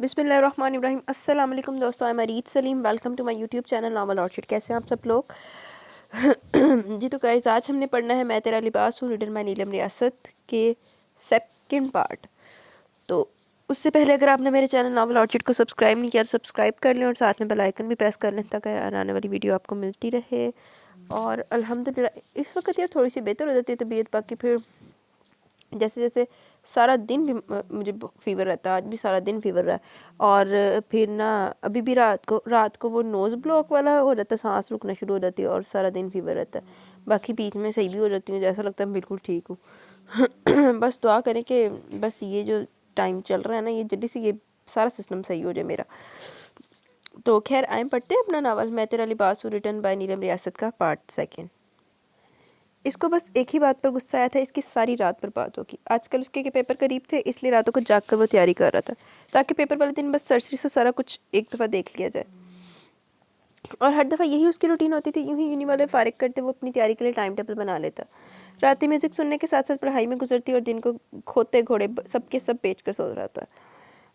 बिस्मिल्लाहिर्रहमानिर्रहीम। अस्सलाम वालेकुम दोस्तों, I am Areej Saleem. Welcome to my YouTube channel novel orchid. कैसे हैं आप सब लोग? जी तो गाइस, आज हमने पढ़ना है मैं तेरा लिबास हूँ, रिटन बाय नीलम रियासत के सेकंड पार्ट। तो उससे पहले अगर आपने मेरे चैनल नॉवल ऑर्चिड को सब्सक्राइब नहीं किया तो सब्सक्राइब कर लें और साथ में बेल आइकन भी प्रेस कर लें ताकि आने वाली वीडियो आपको मिलती रहे। और अल्हम्दुलिल्लाह इस वक्त यार थोड़ी सी बेहतर हो जाती है तबीयत, बाकी फिर जैसे जैसे सारा दिन भी मुझे फ़ीवर रहता है। आज भी सारा दिन फ़ीवर रहा है। और फिर ना अभी भी रात को वो नोज़ ब्लॉक वाला हो जाता है, सांस रुकना शुरू हो जाती है और सारा दिन फ़ीवर रहता है। बाकी बीच में सही भी हो जाती हूँ, जैसा लगता है मैं बिल्कुल ठीक हूँ। बस दुआ करें कि बस ये जो टाइम चल रहा है ना, ये जल्दी से ये सारा सिस्टम सही हो जाए मेरा। तो खैर आए पढ़ते हैं अपना नावल मैं तेरा लिबास हूँ, रिटन बाय नीलम रियासत का पार्ट सेकेंड। इसको बस एक ही बात पर गुस्सा आया था, इसकी सारी रात बर्बाद होगी। आजकल उसके के पेपर करीब थे, इसलिए रातों को जाग कर वो तैयारी कर रहा था ताकि पेपर वाले दिन बस सरसरी से सारा कुछ एक दफ़ा देख लिया जाए। और हर दफ़ा यही उसकी रूटीन होती थी। यूं ही यूनि वाले फारिग करते वो अपनी तैयारी के लिए टाइम टेबल बना लेता। रातें म्यूज़िक सुनने के साथ साथ पढ़ाई में गुजरती और दिन को खोते घोड़े सबके सब बेच कर सो रहा था।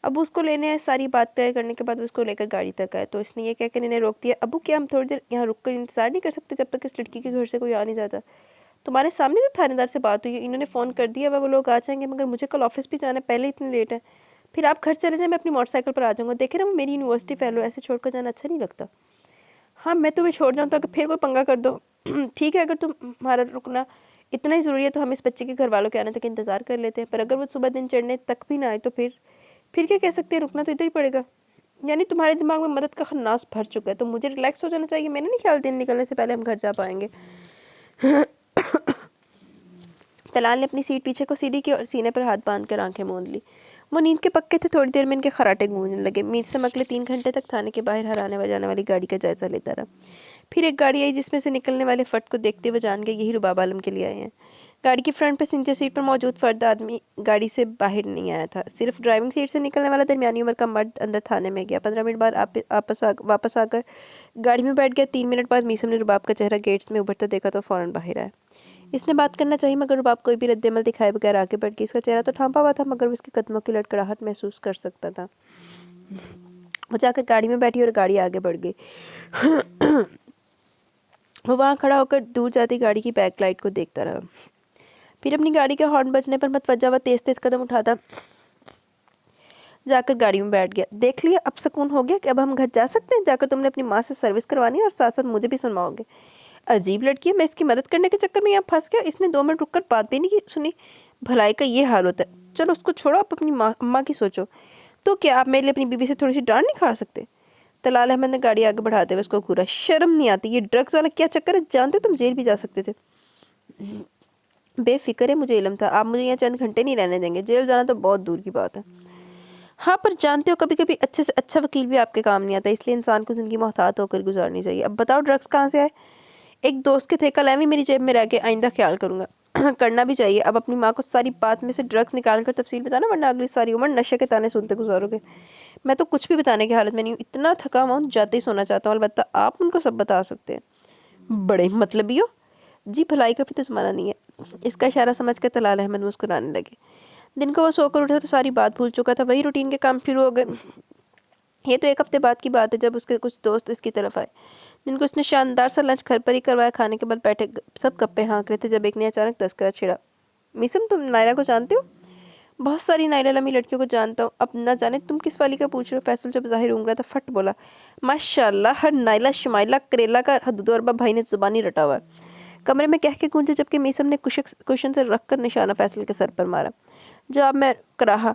अब उसको लेने सारी बात तय करने के बाद उसको लेकर गाड़ी तक आए तो इसने ये कहकर इन्हें रोक दिया, अबू क्या हम थोड़ी देर यहाँ रुक कर इंतज़ार नहीं कर सकते जब तक इस लड़की के घर से कोई आ नहीं जाता? तुम्हारे सामने तो थानेदार से बात हुई है, इन्होंने फ़ोन कर दिया वो लोग आ जाएंगे, मगर मुझे कल ऑफिस भी जाना है, पहले इतनी लेट है। फिर आप घर चले जाएं, मैं अपनी मोटरसाइकिल पर आ जाऊँगा। देखे ना वो मेरी यूनिवर्सिटी फेलो, ऐसे छोड़कर जाना अच्छा नहीं लगता। हाँ मैं तुम्हें छोड़ जाऊँ तो अगर फिर कोई पंगा कर दो। ठीक है, अगर तुम्हारा रुकना इतना ही ज़रूरी है तो हम इस बच्चे के घर वालों के आने तक इंतज़ार कर लेते हैं, पर अगर वो सुबह दिन चढ़ने तक भी ना आए तो फिर क्या कह सकते हैं, रुकना तो इधर ही पड़ेगा। यानी तुम्हारे दिमाग में मदद का खन्नास भर चुका है, तो मुझे रिलैक्स हो जाना चाहिए। मैंने नहीं ख्याल दिन निकलने से पहले हम घर जा पाएंगे। तलाल ने अपनी सीट पीछे को सीधी की और सीने पर हाथ बांधकर आंखें मूंद ली। वो नींद के पक्के थे। थोड़ी देर में इनके खराटे गूंजने लगे। मीर से अगले 3 घंटे तक थाने के बाहर हराने बजाने वाली गाड़ी का जायजा लेता रहा। फिर एक गाड़ी आई जिसमें से निकलने वाले फर्द को देखते हुए जान गए यही रुबाब आलम के लिए आए हैं। गाड़ी की फ्रंट पैसेंजर सीट पर मौजूद फर्द आदमी गाड़ी से बाहर नहीं आया था। सिर्फ ड्राइविंग सीट से निकलने वाला दरमियानी उम्र का मर्द अंदर थाने में गया। 15 मिनट बाद वापस आकर गाड़ी में बैठ गया। 3 मिनट बाद मीसम ने रुबाब का चेहरा गेट्स में उभरता देखा तो फौरन बाहर आया। इसने बात करना चाहिए मगर रुबाब कोई भी रद्दमल दिखाए बगैर आगे बढ़ गई। इसका चेहरा तो ढांपा हुआ था मगर उसके कदमों की लड़खड़ाहट महसूस कर सकता था। वो जाकर गाड़ी में बैठी और गाड़ी आगे बढ़ गई। वो वहाँ खड़ा होकर दूर जाती गाड़ी की बैक लाइट को देखता रहा। फिर अपनी गाड़ी का हॉर्न बजने पर मतवज्जा व तेज तेज कदम उठाता जाकर गाड़ी में बैठ गया। देख लिया, अब सुकून हो गया कि अब हम घर जा सकते हैं। जाकर तुमने अपनी माँ से सर्विस करवानी है और साथ साथ मुझे भी सुनवाओगे। अजीब लड़की है, मैं इसकी मदद करने के चक्कर में यहाँ फंस गया। इसने 2 मिनट रुककर बात भी नहीं की सुनी। भलाई का ये हाल होता है। चलो उसको छोड़ो, आप अपनी अम्मा की सोचो। तो क्या आप मेरे लिए अपनी बीवी से थोड़ी सी डांट नहीं खा सकते? तलाल अहमद ने गाड़ी आगे बढ़ाते हुए उसको घूरा। शर्म नहीं आती? ये ड्रग्स वाला क्या चक्कर है? जानते हो तुम जेल भी जा सकते थे। बेफिक्र है, मुझे इल्म था। आप मुझे यहाँ चंद घंटे नहीं रहने देंगे। जेल जाना तो बहुत दूर की बात है। हाँ पर जानते हो कभी कभी अच्छे से अच्छा वकील भी आपके काम नहीं आता, इसलिए इंसान को ज़िंदगी मोहतात होकर गुजारनी चाहिए। अब बताओ ड्रग्स कहाँ से आए? एक दोस्त के थे, कल एवी मेरी जेब में रह के, आइंदा ख्याल करूँगा। करना भी चाहिए। अब अपनी माँ को सारी बात में से ड्रग्स निकाल कर तफसील बताना, वरना अगली सारी उम्र नशे के ताने सुनते गुजारोगे। मैं तो कुछ भी बताने की हालत में नहीं हूँ। इतना थका हुआ हूँ, जाते ही सोना चाहता हूँ। अलबत्ता आप उनको सब बता सकते हैं। बड़े मतलबी हो जी, भलाई का भी तो ज़माना नहीं है। इसका इशारा समझ कर तलाल अहमद मुस्कुराने लगे। दिन को वो सोकर उठा तो सारी बात भूल चुका था। वही रूटीन के काम शुरू हो गए। ये तो 1 हफ्ते बाद की बात है जब उसके कुछ दोस्त इसकी तरफ आए। जिनको उसने शानदार सा लंच घर पर ही करवाया। खाने के बाद बैठे सब गप्पे हाँक रहे थे जब एक ने अचानक तस्करा छिड़ा। मिसम, तुम नायरा को जानते हो? बहुत सारी नायरा लमी लड़कियों को जानता हूँ। अब ना जाने तुम किस वाली का पूछ रहे हो। फैसल जब ज़ाहिर उंगला था फट बोला, माशाल्लाह हर नायला शुमाइला करेला का हदूद अरबा भाई ने ज़ुबानी रटा हुआ। कमरे में कह के गूंजे जबकि मीसम ने कुशन से रख कर निशाना फैसल के सर पर मारा। जवाब में कराहा,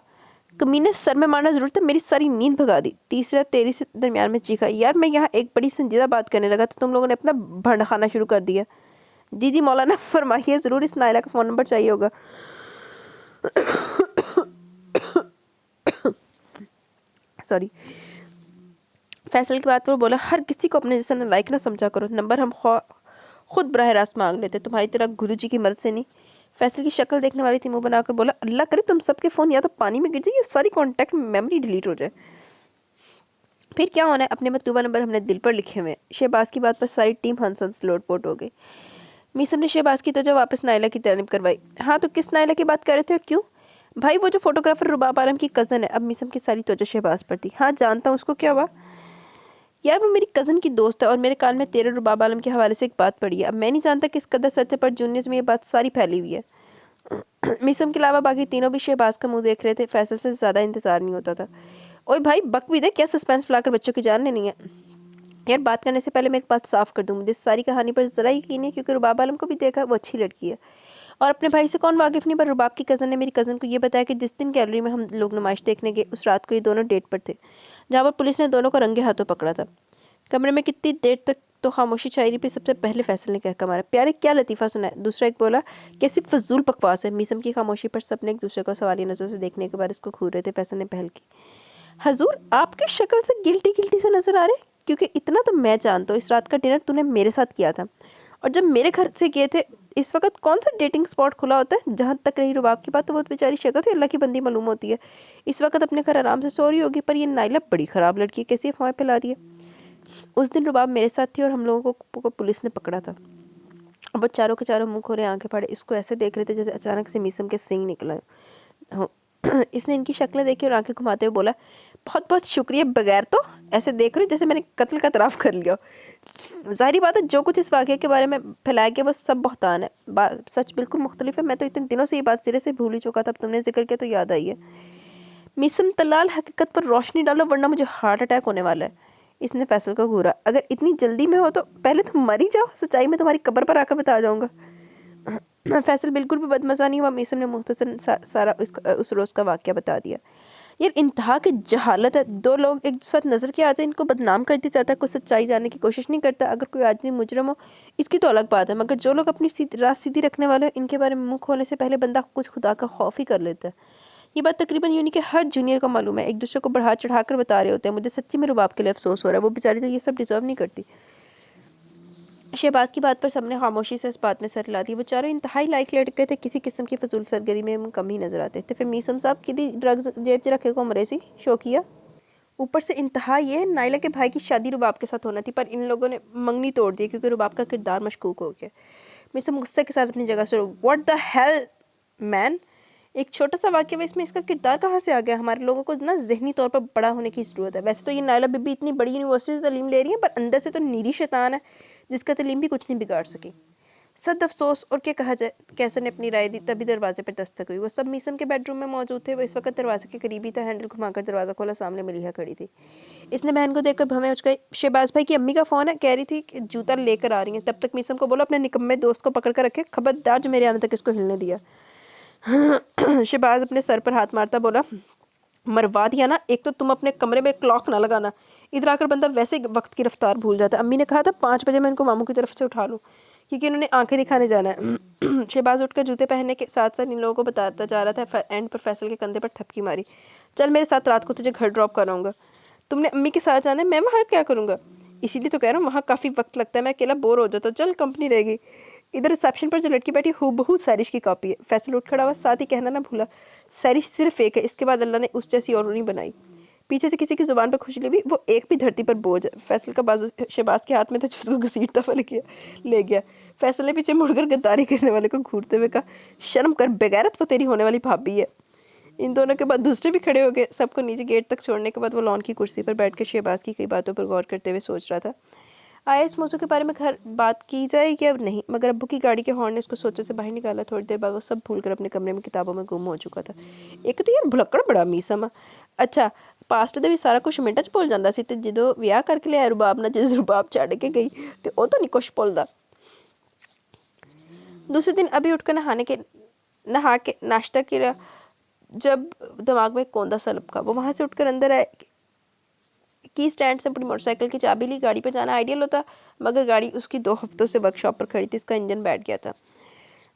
कमीने सर में मारना ज़रूर था, मेरी सारी नींद भगा दी। तीसरा तेरी से दरमियान में चीखा, यार मैं यहाँ एक बड़ी संजीदा बात करने लगा तो तुम लोगों ने अपना भंड खाना शुरू कर दिया। जी जी मौलाना फरमाइए, ज़रूर इस नायला का फ़ोन नंबर चाहिए होगा। सॉरी। फैसल की बात पर बोला, हर किसी को अपने जैसा लायक ना समझा करो। नंबर हम खुद बराह रास्त मांग लेते, तुम्हारी तरह गुरु जी की मदद से नहीं। फैसल की शक्ल देखने वाली थी, मुंह बनाकर बोला, अल्लाह करे तुम सबके फ़ोन या तो पानी में गिर जाए या सारी कॉन्टैक्ट मेमोरी डिलीट हो जाए। फिर क्या होना है? अपने मतलूबा नंबर हमने दिल पर लिखे हुए हैं। शहबाज की बात पर सारी टीम हंस हंस लोटपोट हो गई। मीसम ने शहबाज की तवज्जो वापस नायला की तरफ करवाई। हाँ तो किस नायला की बात कर रहे थे और क्यों? भाई वो जो फोटोग्राफर रुबाब आलम की कज़न है, अब मीसम की सारी तवज्जो शहबाज पर थी। हाँ जानता हूँ उसको, क्या हुआ? यार वो मेरी कज़न की दोस्त है और मेरे कान में तेरे रुबाब आलम के हवाले से एक बात पड़ी है। अब मैं नहीं जानता किस कदर सच है, पर जूनियर्स में ये बात सारी फैली हुई है। मीसम के अलावा बाकी तीनों भी शहबाज का मुंह देख रहे थे। फैसल से ज़्यादा इंतजार नहीं होता था। ओए भाई बक भी दे, क्या सस्पेंस फैलाकर बच्चों की जान लेनी है? यार बात करने से पहले मैं एक बात साफ कर दूं, मुझे सारी कहानी पर ज़रा यकीन है, क्योंकि रुबाब आलम को भी देखा, वो अच्छी लड़की है और अपने भाई से कौन वाकिफ़ नहीं। पर रुबाब की कज़न ने मेरी कज़न को ये बताया कि जिस दिन गैलरी में हम लोग नुमाइश देखने गए, उस रात को ये दोनों डेट पर थे, जहाँ पर पुलिस ने दोनों को रंगे हाथों पकड़ा था। कमरे में कितनी देर तक तो खामोशी छाई रही। पे सबसे पहले फैसल ने कहकर मारा, प्यारे क्या लतीफ़ा सुना है? दूसरा एक बोला, कैसी फजूल बकवास है। मीसम की खामोशी पर सबने एक दूसरे को सवालिया नज़रों से देखने के बाद इसको घूर रहे थे। फैसल ने पहल की, हजूर आपकी शक्ल से गिल्टी गिल्टी से नजर आ रहे, क्योंकि इतना तो मैं जानता हूँ, इस रात का डिनर तूने मेरे साथ किया था और जब मेरे घर से गए थे। इस वक्त कौन सा डेटिंग स्पॉट खुला होता है? जहाँ तक रही रुबाब की बात, तो वो बेचारी शक्ल से अल्लाह की बंदी मालूम होती है। इस वक्त अपने घर आराम से सो रही होगी, पर ये नाइला बड़ी ख़राब लड़की है, कैसी अफवाहें फैला रही है। उस दिन रुबाब मेरे साथ थी और हम लोगों को पुलिस ने पकड़ा था। अब वो चारों के चारों मुंह खोले आंखें फाड़े इसको ऐसे देख रहे थे जैसे अचानक से मीसम के सींग निकला हो। इसने इनकी शक्लें देखी और आंखें घुमाते हुए बोला, बहुत बहुत शुक्रिया, बगैर तो ऐसे देख रही जैसे मैंने कत्ल का इतराफ़ कर लिया। ज़ाहिरी बात है जो कुछ इस वाक़े के बारे में फैलाया गया वो सब बहतान है। सच बिल्कुल मुख्तलिफ है। मैं तो इतने दिनों से ये बात सिरे से भूल ही चुका था, अब तुमने जिक्र किया तो याद आई है। मीसम तलाल, हकीकत पर रोशनी डालो वरना मुझे हार्ट अटैक होने वाला है। इसने फैसल को घूरा, अगर इतनी जल्दी में हो तो पहले तुम मर ही जाओ, सच्चाई में तुम्हारी कब्र पर आकर बता जाऊँगा। फैसल बिल्कुल भी बदमज़ा नहीं हुआ। मीसम ने मुख्तसर सारा उस रोज़ का वाक़या बता दिया। यार इंतहा की जहालत है, दो लोग एक साथ नज़र के आ जाए, इनको बदनाम कर दिया जाता है, कोई सच्चाई जानने की कोशिश नहीं करता। अगर कोई आदमी मुजरम हो इसकी तो अलग बात है, मगर जो लोग अपनी राह सीधी रखने वाले हैं, इनके बारे में मुँह खोलने से पहले बंदा कुछ खुदा का खौफ ही कर लेता है। ये बात तकरीबन यूनी के हर जूनियर को मालूम है, एक दूसरे को बढ़ा चढ़ा कर बता रहे होते हैं। मुझे सच्ची में रुबाब के लिए अफसोस हो रहा है, वो बेचारी तो ये सब डिज़र्व नहीं करती। शहबाज की बात पर सबने खामोशी से इस बात में सर हिला दी। वो चारों इंतहाई लायक लड़के थे, किसी किस्म की फजूल सरगर्मी में कम ही नजर आते थे। फिर मीसम साहब की ड्रग्स जेब च रखे को मरे सी शौकिया। ऊपर से इंतहा ये नाइला के भाई की शादी रुबाब के साथ होना थी, पर इन लोगों ने मंगनी तोड़ दी क्योंकि रुबाब का किरदार मशकूक हो गया। मीसम गुस्से के साथ अपनी जगह से, व्हाट द हेल मैन, एक छोटा सा वाक्य में इसमें इसका किरदार कहाँ से आ गया? हमारे लोगों को ना ज़हनी तौर पर बड़ा होने की ज़रूरत है। वैसे तो ये नाइला बीबी इतनी बड़ी यूनिवर्सिटी से तालीम ले रही है, पर अंदर से तो नीरी शैतान है जिसका तालीम भी कुछ नहीं बिगाड़ सकी। सद अफसोस, और क्या कहा जाए। कैसर ने अपनी राय दी, तभी दरवाजे पर दस्तक हुई। वो सब मीसम के बेडरूम में मौजूद थे। वो इस वक्त दरवाजे के करीब ही था। हैंडल घुमाकर दरवाज़ा खोला, सामने मलिहा खड़ी थी। इसने बहन को देखकर भवें उठ गई। शहबाज भाई की अम्मी का फ़ोन है, कह रही थी कि जूता लेकर आ रही हैं। तब तक मीसम को बोला अपने निकम्मे दोस्त को पकड़ कर रखे, खबरदार जो मेरे आने तक इसको हिलने दिया। शहबाज अपने सर पर हाथ मारता बोला, मरवा दिया ना, एक तो तुम अपने कमरे में क्लॉक ना लगाना, इधर आकर बंदा वैसे वक्त की रफ्तार भूल जाता है। अम्मी ने कहा था 5 बजे मैं इनको मामू की तरफ से उठा लूँ, क्योंकि उन्होंने आंखें दिखाने जाना है। शहबाज उठकर जूते पहनने के साथ साथ इन लोगों को बताता जा रहा था। एंड पर फैसल के कंधे पर थपकी मारी, चल मेरे साथ, रात को तुझे घर ड्रॉप कराऊंगा। तुमने अम्मी के साथ जाना है, मैं वहाँ क्या करूँगा? इसीलिए तो कह रहा हूँ, वहाँ काफ़ी वक्त लगता है, मैं अकेला बोर हो जाता हूँ, चल कंपनी रहेगी। इधर रिसेप्शन पर जो लड़की बैठी हूबहू सैरिश की कॉपी है। फैसल उठ खड़ा हुआ, साथ ही कहना ना भूला, सैरिश सिर्फ एक है, इसके बाद अल्लाह ने उस जैसी और नहीं बनाई। पीछे से किसी की जुबान पर खुजली भी, वो एक भी धरती पर बोझ है। फैसल का बाजू शहबाज के हाथ में था, जिसको घसीटता हुआ ले गया। फैसल ने पीछे मुड़कर गद्दारी करने वाले को घूरते हुए कहा, शर्म कर बेगैरत, वो तेरी होने वाली भाभी है। इन दोनों के बाद दूसरे भी खड़े हो गए। सबको नीचे गेट तक छोड़ने के बाद वो लॉन की कुर्सी पर बैठकर शहबाज की कई बातों पर गौर करते हुए सोच रहा था। आया इस मौजू के बारे में घर बात की जाए या नहीं, मगर अब्बू की गाड़ी के हॉर्न ने उसको सोचे से बाहर निकाला। थोड़ी देर बाद वो सब भूलकर अपने कमरे में किताबों में गुम हो चुका था। एक तो यार भुलक्कड़ बड़ा मीसम। अच्छा पास्ट दे भी सारा कुछ मिनट च भुल जाता सी, ते जो विआह करके लिया रुबाब ना, जिस रुबाब छड़ के गई तो वो तो नहीं कुछ भुलदा। दूसरे दिन अभी उठकर नहा के नाश्ता किया, जब दिमाग में कोंदा सा लपका। वो वहाँ से उठकर अंदर आए, की स्टैंड से अपनी मोटरसाइकिल की चाबी ली। गाड़ी पे जाना आइडियल होता, मगर गाड़ी उसकी 2 हफ्तों से वर्कशॉप पर खड़ी थी, इसका इंजन बैठ गया था।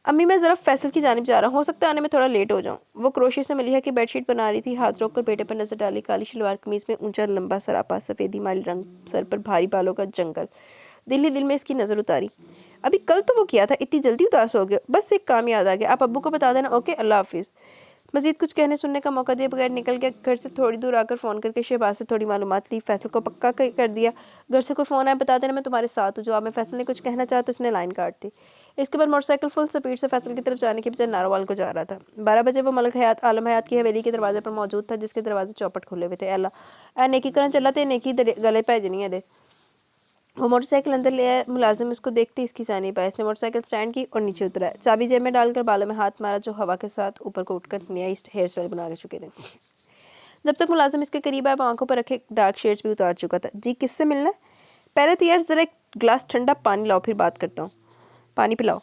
अम्मी मैं ज़रा फैसल की जानिब जा रहा हूँ, हो सकता है आने में थोड़ा लेट हो जाऊँ। वो क्रोशिया से मलिहा की बेडशीट बना रही थी। हाथ रोक कर बेटे पर नजर डाली। काली शलवार कमीज में ऊंचा लंबा सरापा, सफ़ेदी माइल रंग, सर पर भारी बालों का जंगल। दिल ही दिल में इसकी नज़र उतारी। अभी कल तो वो किया था, इतनी जल्दी उदास हो गया? बस एक काम याद आ गया, आप अब्बू को बता देना, ओके, अल्लाह हाफिज़। مزید کچھ کہنے سننے کا موقع دیے بغیر نکل گیا. گھر سے تھوڑی دور آ کر فون کر کے شہباز سے تھوڑی معلومات لی. فیصل کو پکا کر دیا. گھر سے کوئی فون آیا بتا دینا میں تمہارے ساتھ ہوں. جواب میں فیصل نے کچھ کہنا چاہا تو اس نے لائن کاٹ دی. اس کے بعد موٹر سائیکل فل سپیڈ سے فیصل کی طرف جانے کے بجائے ناروال کو جا رہا تھا. 12 بجے وہ ملک حیات عالم حیات کی حویلی کے دروازے پر موجود تھا جس کے دروازے چوپٹ کھلے ہوئے تھے. اللہ اے نیکی کرن چلا تے نیکی گلے بھیجنی ہے دے. وہ موٹر سائیکل اندر لے آیا. ملازم اس کو دیکھتے اس کی سانی پایا. اس نے موٹر سائیکل سٹینڈ کی اور نیچے اترا. چابی جیب میں ڈال کر بالوں میں ہاتھ مارا جو ہوا کے ساتھ اوپر کو اٹھ کر نیا ہیئر اسٹائل بنا کے چکے تھے. جب تک ملازم اس کے قریب آیا وہ آنکھوں پر رکھے ڈارک شیڈز بھی اتار چکا تھا. جی کس سے ملنا ہے؟ پہلے تو یار ذرا ایک گلاس ٹھنڈا پانی لاؤ پھر بات کرتا ہوں. پانی پلاؤ.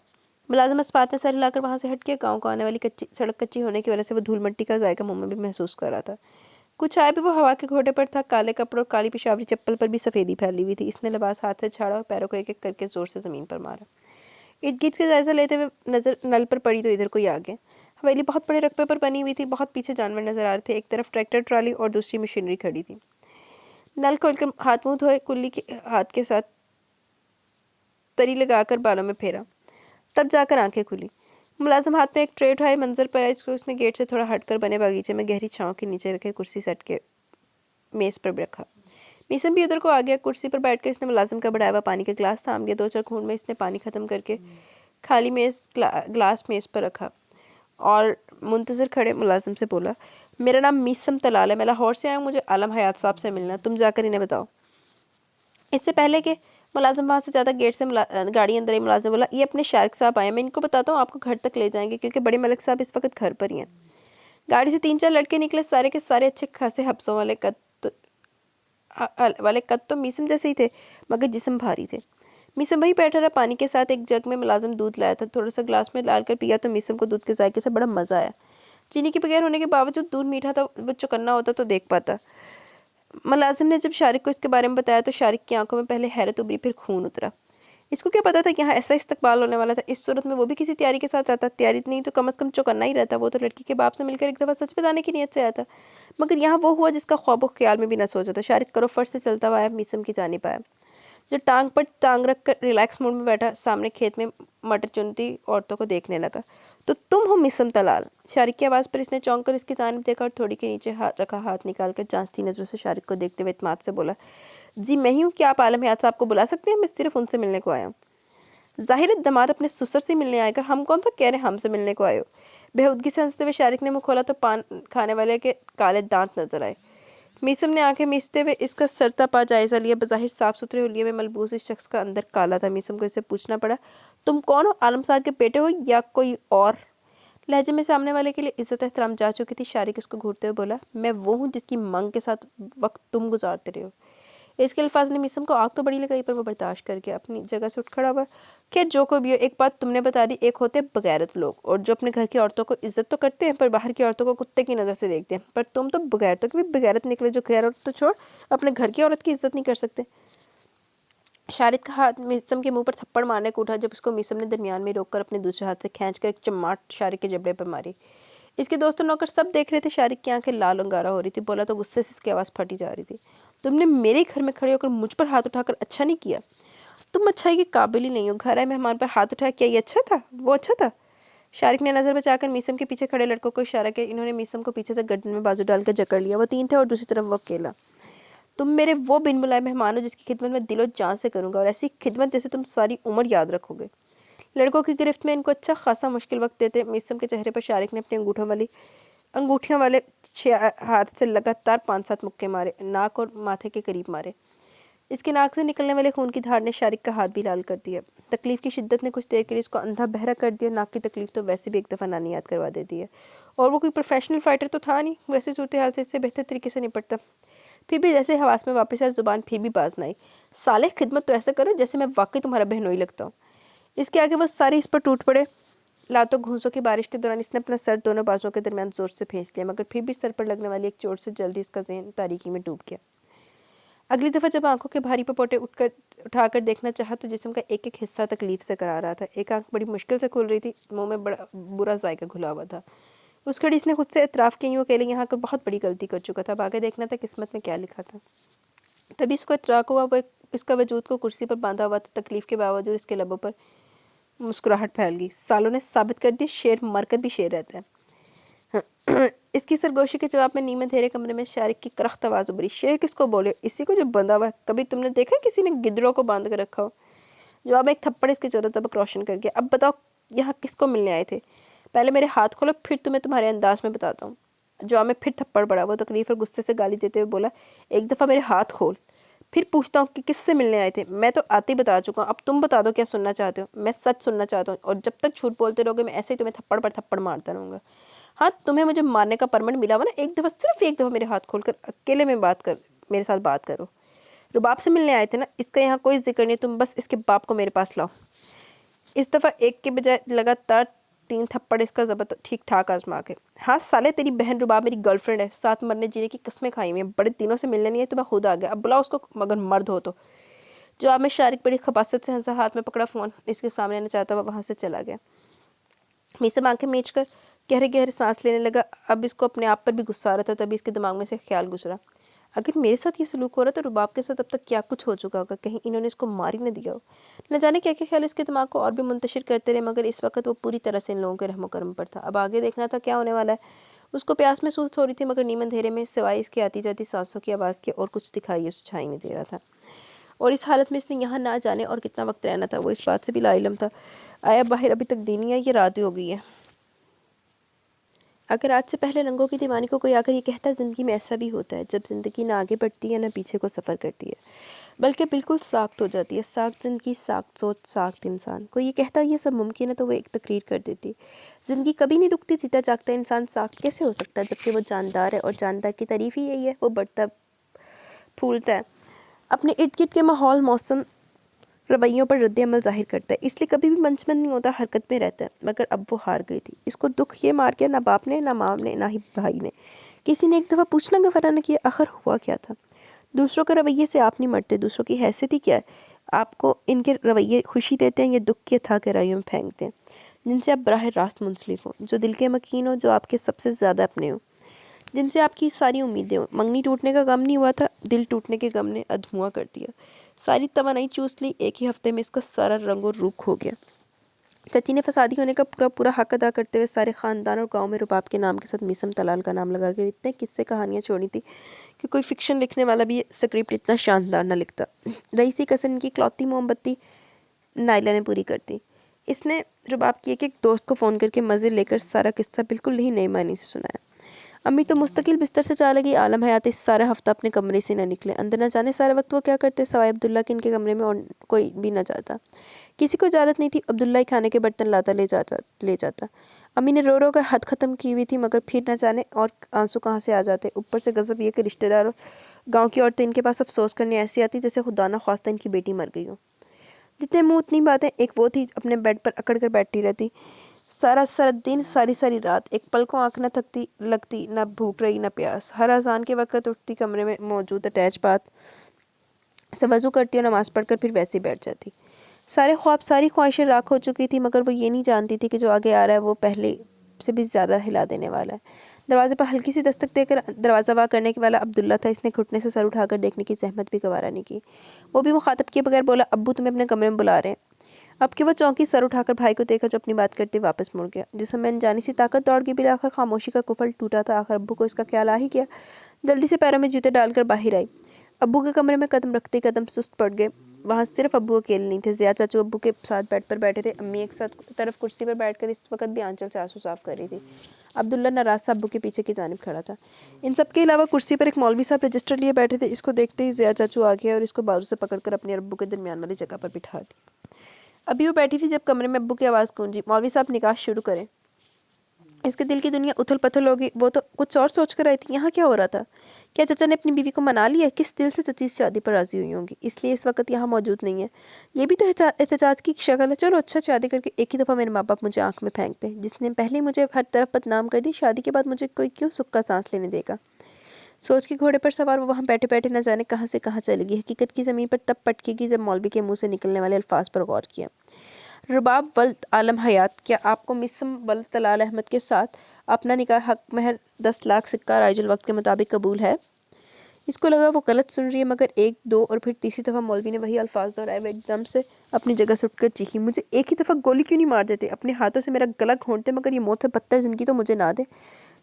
ملازم اسپات میں سر ہلا کر وہاں سے ہٹ کے گاؤں کو آنے والی سڑک کچی ہونے کی وجہ سے وہ دھول مٹی کا ذائقہ منہ میں بھی محسوس کر رہا تھا. کچھ آئے بھی وہ ہوا کے گھوٹے پر تھا. کالے کپڑوں اور کالی پشاوری چپل پر بھی سفیدی پھیلی ہوئی تھی. اس نے لباس ہاتھ سے چھاڑا اور پیروں کو ایک ایک کر کے زور سے زمین پر مارا. ارد گرد کے جائزہ لیتے ہوئے نظر نل پر پڑی تو ادھر کوئی آگے. حویلی بہت بڑے رقبے پر بنی ہوئی تھی. بہت پیچھے جانور نظر آ رہے تھے. ایک طرف ٹریکٹر ٹرالی اور دوسری مشینری کھڑی تھی. نل کھول کر ہاتھ منہ دھوئے. کلی کے ہاتھ کے ساتھ تری لگا کر بالوں میں پھیرا. تب جا کر آنکھیں کھلی. ملازم ہاتھ میں ایک ٹرے اٹھائے منظر پر آئے. اس نے گیٹ سے تھوڑا ہٹ کر بنے باغیچے میں گہری چھاؤں کے نیچے رکھے کرسی سٹ کے میز پر رکھا. میسم بھی ادھر کو آ گیا. کرسی پر بیٹھ کر اس نے ملازم کا بڑھایا ہوا پانی کا گلاس تھام گیا. 2-4 گھونٹ میں اس نے پانی ختم کر کے خالی گلاس میز پر رکھا اور منتظر کھڑے ملازم سے بولا میرا نام میسم تلال ہے. میں لاہور سے آیا ہوں. مجھے عالم حیات صاحب سے ملنا. تم جا کر انہیں بتاؤ. اس سے پہلے کہ ملازم وہاں سے زیادہ گیٹ سے گاڑی اندر ہی ملازم بولا یہ اپنے شارک صاحب آئے ہیں. میں ان کو بتاتا ہوں آپ کو گھر تک لے جائیں گے کیونکہ بڑے ملک صاحب اس وقت گھر پر ہی ہیں. گاڑی سے 3-4 لڑکے نکلے. سارے کے سارے اچھے خاصے حبسوں والے قد تو میسم جیسے ہی تھے مگر جسم بھاری تھے. میسم وہیں بیٹھا رہا. پانی کے ساتھ ایک جگ میں ملازم دودھ لایا تھا. تھوڑا سا گلاس میں ڈال کر پیا تو میسم کو دودھ کے ذائقے سے بڑا مزہ آیا. چینی کے بغیر ہونے کے باوجود دودھ میٹھا تھا. وہ چوکنا ہوتا تو دیکھ پاتا. ملازم نے جب شارق کو اس کے بارے میں بتایا تو شارق کی آنکھوں میں پہلے حیرت ابری پھر خون اترا. اس کو کیا پتا تھا کہ یہاں ایسا استقبال ہونے والا تھا. اس صورت میں وہ بھی کسی تیاری کے ساتھ آتا. تیاری نہیں تو کم از کم چوکنا ہی رہتا. وہ تو لڑکی کے باپ سے مل کر ایک دفعہ سچ بتانے کی نیت سے آیا تھا مگر یہاں وہ ہوا جس کا خواب و خیال میں بھی نہ سوچا تھا. شارق کرو فرش سے چلتا ہوا آیا. میسم کی جانب آیا جو ٹانگ پر ٹانگ رکھ کر ریلیکس موڈ میں بیٹھا سامنے کھیت میں مٹر چنتی عورتوں کو دیکھنے لگا. تو تم ہو میسم تلال. شارق کی آواز پر اس نے چونک کر اس کی جانب دیکھا اور تھوڑی کے نیچے رکھا ہاتھ نکال کر جانچتی نظروں سے شارق کو دیکھتے ہوئے اعتماد سے بولا جی میں ہی ہوں. کیا آپ عالم حیات صاحب کو بلا سکتے ہیں؟ میں صرف ان سے ملنے کو آیا ہوں. ظاہر ہے دماد اپنے سسر سے ملنے آئے گا. ہم کون سا کہہ رہے ہیں ہم سے ملنے کو آئے ہو. بےہودگی سے ہنستے ہوئے شارق نے منہ کھولا تو پان کھانے والے کے کالے دانت نظر آئے. میسم نے آنکھیں میچتے ہوئے اس کا سرتا پا جائزہ لیا. بظاہر صاف ستھرے حلیے میں ملبوس اس شخص کا اندر کالا تھا. میسم کو اس سے پوچھنا پڑا تم کون ہو؟ عالم صاحب کے بیٹے ہو یا کوئی اور؟ لہجے میں سامنے والے کے لیے عزت احترام جا چکی تھی. شارق اس کو گھورتے ہوئے بولا میں وہ ہوں جس کی منگ کے ساتھ وقت تم گزارتے رہے ہو. اس کے الفاظ نے میسم کو آگ تو بڑی لگائی پر وہ برداشت کر کے اپنی جگہ سے اٹھ کھڑا ہوا. کہ جو کوئی بھی ہو ایک بات تم نے بتا دی. ایک ہوتے بغیرت لوگ اور جو اپنے گھر کی عورتوں کو عزت تو کرتے ہیں پر باہر کی عورتوں کو کتے کی نظر سے دیکھتے ہیں. پر تم تو بغیرتوں کی بھی بغیرت نکلے جو غیر عورت تو چھوڑ اپنے گھر کی عورت کی عزت نہیں کر سکتے. شارق کا ہاتھ میسم کے منہ پر تھپڑ مارنے کو اٹھا جب اس کو میسم نے درمیان میں روک کر اپنے دوسرے ہاتھ سے کھینچ کر ایک چماٹ شارق کے جبڑے پر ماری. اس کے دوست و نوکر سب دیکھ رہے تھے. شارق کی آنکھیں لال انگارہ ہو رہی تھی. بولا تو غصے سے اس کی آواز پھٹی جا رہی تھی. تم نے میرے گھر میں کھڑے ہو کر مجھ پر ہاتھ اٹھا کر اچھا نہیں کیا. تم اچھائی کے قابل ہی نہیں ہو. گھر آئے مہمان پر ہاتھ اٹھایا. کیا یہ اچھا تھا؟ وہ اچھا تھا؟ شارق نے نظر بچا کر میسم کے پیچھے کھڑے لڑکوں کو اشارہ کیا. انہوں نے میسم کو پیچھے سے گردن میں بازو ڈال کر جکڑ لیا. وہ 3 تھے اور دوسری طرف وہ اکیلا. تم میرے وہ بن بلائے مہمان ہو جس کی خدمت میں دل و جان سے کروں گا اور ایسی خدمت جیسے تم ساری عمر یاد رکھو گے. لڑکوں کی گرفت میں ان کو اچھا خاصا مشکل وقت دیتے میسم کے چہرے پر شارق نے اپنی انگوٹھیوں والے ہاتھ سے لگاتار 5-7 مکے مارے. ناک اور ماتھے کے قریب مارے. اس کے ناک سے نکلنے والے خون کی دھار نے شارق کا ہاتھ بھی لال کر دیا. تکلیف کی شدت نے کچھ دیر کے لیے اس کو اندھا بہرا کر دیا. ناک کی تکلیف تو ویسے بھی ایک دفعہ نانی یاد کروا دیتی ہے اور وہ کوئی پروفیشنل فائٹر تو تھا نہیں. ویسے صورتحال سے اس سے بہتر طریقے سے نپٹتا. پھر بھی جیسے حواس میں واپس آئے زبان پھر بھی باز نہ آئی. سالے خدمت تو ایسا کرو جیسے میں واقعی تمہارا بہنوئی لگتا ہوں. اس کے آگے وہ سارے اس پر ٹوٹ پڑے. لاتوں گھونسوں کی بارش کے دوران اس نے اپنا سر دونوں بازوؤں کے درمیان زور سے پھینچ لیا مگر پھر بھی سر پر لگنے والی ایک چوٹ سے جلدی اس کا ذہن تاریکی میں ڈوب گیا. اگلی دفعہ جب آنکھوں کے بھاری پپوٹے اٹھا کر دیکھنا چاہا تو جسم کا ایک ایک حصہ تکلیف سے کرا رہا تھا. ایک آنکھ بڑی مشکل سے کھل رہی تھی. منہ میں بڑا برا ذائقہ گھلا ہوا تھا. اس گھڑی اس نے خود سے اعتراف کیا یوں اکیلے یہاں کر بہت بڑی غلطی کر چکا تھا. اب آگے دیکھنا تھا قسمت میں کیا لکھا تھا. تبھی اس کو اطراق ہوا. وہ اس کا وجود کو کرسی پر باندھا ہوا تھا. تکلیف کے باوجود اس کے لبوں پر مسکراہٹ پھیل گئی. سالوں نے ثابت کر دی شیر مر کر بھی شیر رہتا ہے. اس کی سرگوشی کے جواب میں نیمے دھیرے کمرے میں شارق کی کرخت آواز ابھری، شیر کس کو بولے؟ اسی کو جو بندھا ہوا ہے۔ کبھی تم نے دیکھا کسی نے گدڑوں کو باندھ کر رکھا ہو؟ جواب ایک تھپڑ اس کے چاروں طرف روشن کر گیا۔ اب بتاؤ یہاں کس کو ملنے آئے تھے؟ پہلے میرے ہاتھ کھولو، پھر تمہیں تمہارے انداز میں بتاتا ہوں۔ جواب میں پھر تھپڑ پڑا۔ وہ تکلیف اور غصے سے گالی دیتے ہوئے بولا، ایک دفعہ میرے ہاتھ کھول، پھر پوچھتا ہوں کہ کس سے ملنے آئے تھے۔ میں تو آتے ہی بتا چکا ہوں، اب تم بتا دو کیا سننا چاہتے ہو۔ میں سچ سننا چاہتا ہوں، اور جب تک جھوٹ بولتے رہو گے میں ایسے ہی تمہیں تھپڑ پر تھپڑ مارتا رہوں گا۔ ہاں تمہیں مجھے مارنے کا پرمٹ ملا ہوا نا، ایک دفعہ صرف ایک دفعہ میرے ہاتھ کھول کر اکیلے میں میرے ساتھ بات کرو۔ رباب سے ملنے آئے تھے نا، اس کا یہاں کوئی ذکر نہیں، تم بس اس کے باپ کو میرے پاس لاؤ۔ اس دفعہ ایک کے بجائے لگاتار 3 تھپڑ اس کا ضبط ٹھیک ٹھاک آزما کے۔ ہاں سالے، تیری بہن رباب میری گرل فرینڈ ہے، ساتھ مرنے جینے کی قسمیں کھائی ہوئی ہیں، بڑے دنوں سے ملنے نہیں ہے تو میں خود آ گیا، اب بلاؤ اس کو مگر مرد ہو تو۔ جواب میں شارق بڑی خباثت سے ہنسا، ہاتھ میں پکڑا فون اس کے سامنے نچاتا ہوا وہاں سے چلا گیا۔ میسم آنکھیں میچ کر گہرے گہرے سانس لینے لگا۔ اب اس کو اپنے آپ پر بھی غصہ آ رہا تھا، تبھی اس کے دماغ میں سے خیال گزرا، اگر میرے ساتھ یہ سلوک ہو رہا تو رباب کے ساتھ اب تک کیا کچھ ہو چکا ہوگا، کہیں انہوں نے اس کو مار ہی نہ دیا ہو۔ نہ جانے کیا کیا خیال اس کے دماغ کو اور بھی منتشر کرتے رہے، مگر اس وقت وہ پوری طرح سے ان لوگوں کے رحم و کرم پر تھا۔ اب آگے دیکھنا تھا کیا ہونے والا ہے۔ اس کو پیاس محسوس ہو رہی تھی، مگر نیمے اندھیرے میں سوائے اس کی آتی جاتی سانسوں کی آواز کے اور کچھ دکھائی یا سجھائی نہیں دے رہا تھا۔ اور اس حالت میں اس نے یہاں نہ جانے اور کتنا وقت رہنا تھا، وہ اس بات سے بھی لا علم تھا۔ آیا باہر ابھی تک دن نہیں ہے، یہ رات ہی ہو گئی ہے۔ اگر آج سے پہلے رنگوں کی دیوانی کو کوئی آ کر یہ کہتا، زندگی میں ایسا بھی ہوتا ہے جب زندگی نہ آگے بڑھتی ہے نہ پیچھے کو سفر کرتی ہے، بلکہ بالکل ساخت ہو جاتی ہے، ساخت زندگی، ساخت سوچ، ساخت انسان۔ کوئی یہ کہتا یہ سب ممکن ہے تو وہ ایک تقریر کر دیتی، زندگی کبھی نہیں رکتی، جیتا جاگتا انسان ساخت کیسے ہو سکتا ہے جبکہ وہ جاندار ہے، اور جاندار کی تعریف ہی یہی ہے، وہ بڑھتا پھولتا ہے، اپنے ارد گرد کے ماحول، موسم، رویوں پر رد عمل ظاہر کرتا ہے، اس لیے کبھی بھی منجمد نہیں ہوتا، حرکت میں رہتا ہے۔ مگر اب وہ ہار گئی تھی، اس کو دکھ یہ مار گیا، نہ باپ نے، نہ ماں نے، نہ ہی بھائی نے، کسی نے ایک دفعہ پوچھنا گوارا نہ کیا آخر ہوا کیا تھا۔ دوسروں کے رویے سے آپ نہیں مرتے، دوسروں کی حیثیت ہی کیا ہے، آپ کو ان کے رویے خوشی دیتے ہیں یا دکھ کے تھا گہرائیوں میں پھینکتے ہیں، جن سے آپ براہ راست منسلک ہوں، جو دل کے مکین ہوں، جو آپ کے سب سے زیادہ اپنے ہوں، جن سے آپ کی ساری امیدیں ہوں۔ منگنی ٹوٹنے کا غم نہیں ہوا تھا، دل ٹوٹنے کے غم نے ادھواں کر دیا، ساری توانائی چوس لی، ایک ہی ہفتے میں اس کا سارا رنگ و روپ کھو گیا۔ چچی نے فسادی ہونے کا پورا حق ادا کرتے ہوئے سارے خاندان اور گاؤں میں رباب کے نام کے ساتھ میسم طلال کا نام لگا کے اتنے قصے کہانیاں چھوڑی تھی کہ کوئی فکشن لکھنے والا بھی سکرپٹ اتنا شاندار نہ لکھتا۔ رئیسی کسن کی اکلوتی موم بتی نائلہ نے پوری کر دی۔ اس نے رباب کی ایک دوست کو فون کر کے مزے لے کر سارا قصہ بالکل ہی نئی معنی سے سنایا۔ امی تو مستقل بستر سے چاہ لگی، عالم حیات اس سارا ہفتہ اپنے کمرے سے نہ نکلے، اندر نہ جانے سارے وقت وہ کیا کرتے، سوائے عبداللہ کے ان کے کمرے میں اور کوئی بھی نہ جاتا، کسی کو اجازت نہیں تھی، عبداللہ ہی کھانے کے برتن لاتا لے جاتا۔ امی نے رو رو کر حد ختم کی ہوئی تھی، مگر پھر نہ جانے اور آنسو کہاں سے آ جاتے، اوپر سے غضب یہ کہ رشتہ داروں گاؤں کی عورتیں ان کے پاس افسوس کرنے ایسی آتی جیسے خدا نہ خواستہ ان کی بیٹی مر گئی ہو۔ جتنے منہ اتنی باتیں، ایک وہ تھی اپنے بیڈ پر اکڑ کر بیٹھی رہتی، سارا دن، ساری رات، ایک پل کو آنکھ نہ تھکتی لگتی، نہ بھوک رہی نہ پیاس، ہر اذان کے وقت اٹھتی، کمرے میں موجود اٹیچ باتھ سے وضو کرتی اور نماز پڑھ کر پھر ویسے بیٹھ جاتی۔ سارے خواب، ساری خواہشیں راکھ ہو چکی تھی، مگر وہ یہ نہیں جانتی تھی کہ جو آگے آ رہا ہے وہ پہلے سے بھی زیادہ ہلا دینے والا ہے۔ دروازے پر ہلکی سی دستک دے کر دروازہ وا کرنے والا عبداللہ تھا، اس نے گھٹنے سے سر اٹھا کر دیکھنے کی زحمت بھی گوارا نہیں کی، وہ بھی مخاطب کیے بغیر بولا، ابو تمہیں اپنے کمرے میں بلا رہے ہیں۔ اب کہ وہ چونکی سر اٹھا کر بھائی کو دیکھا جو اپنی بات کرتے واپس مڑ گیا، جسم میں انجانی سی طاقت دوڑ گئی، بالآخر خاموشی کا کفل ٹوٹا تھا، آخر ابو کو اس کا خیال آ ہی گیا، جلدی سے پیروں میں جوتے ڈال کر باہر آئی۔ ابو کے کمرے میں قدم رکھتے قدم سست پڑ گئے، وہاں صرف ابو اکیلے نہیں تھے، زیا چاچو ابو کے ساتھ بیڈ پر بیٹھے تھے، امی ایک طرف کرسی پر بیٹھ کر اس وقت بھی آنچل سے آنسو صاف کر رہی تھی، عبداللہ ناراض سا ابو کے پیچھے کی جانب کھڑا تھا۔ ان سب کے علاوہ کرسی پر ایک مولوی صاحب رجسٹر لیے بیٹھے تھے، اس کو دیکھتے ہی زیا چاچو آ گیا اور اس کو بازو سے پکڑ کر اپنے ابو کے درمیان والی جگہ پر بٹھا دی۔ ابھی وہ بیٹھی تھی جب کمرے میں ابو کی آواز گونجی، مولوی صاحب نکاح شروع کریں۔ اس کے دل کی دنیا اتھل پتھل ہو گئی، وہ تو کچھ اور سوچ کر آئی تھی، یہاں کیا ہو رہا تھا؟ کیا چچا نے اپنی بیوی کو منا لیا؟ کس دل سے چچی اس شادی پر راضی ہوئی ہوں گی؟ اس لیے اس وقت یہاں موجود نہیں ہے، یہ بھی تو احتجاج کی شکل ہے۔ چلو اچھا، شادی کر کے ایک ہی دفعہ میرے ماں باپ مجھے آنکھ میں پھینکتے ہیں، جس نے پہلے مجھے ہر طرف بدنام کر دی، شادی کے بعد مجھے کوئی کیوں سکھ کا سانس لینے دے گا؟ سوچ کے گھوڑے پر سوار وہ وہاں بیٹھے بیٹھے نہ جانے کہاں سے کہاں چلے گی، حقیقت کی زمین پر تب پٹکے گی جب مولوی کے منہ سے نکلنے والے الفاظ پر غور کیا۔ رباب ولد عالم حیات، کیا آپ کو میسم ولد طلال احمد کے ساتھ اپنا نکاح حق مہر 10 لاکھ سکہ رائج الوقت کے مطابق قبول ہے؟ اس کو لگا وہ غلط سن رہی ہے، مگر ایک، دو اور پھر تیسری دفعہ مولوی نے وہی الفاظ دہرائے، وہ ایک دم سے اپنی جگہ سے اٹھ کر چیخی، مجھے ایک ہی دفعہ گولی کیوں نہیں مار دیتے؟ اپنے ہاتھوں سے میرا گلا گھونٹتے، مگر یہ موت سے بدتر زندگی تو مجھے نہ دے۔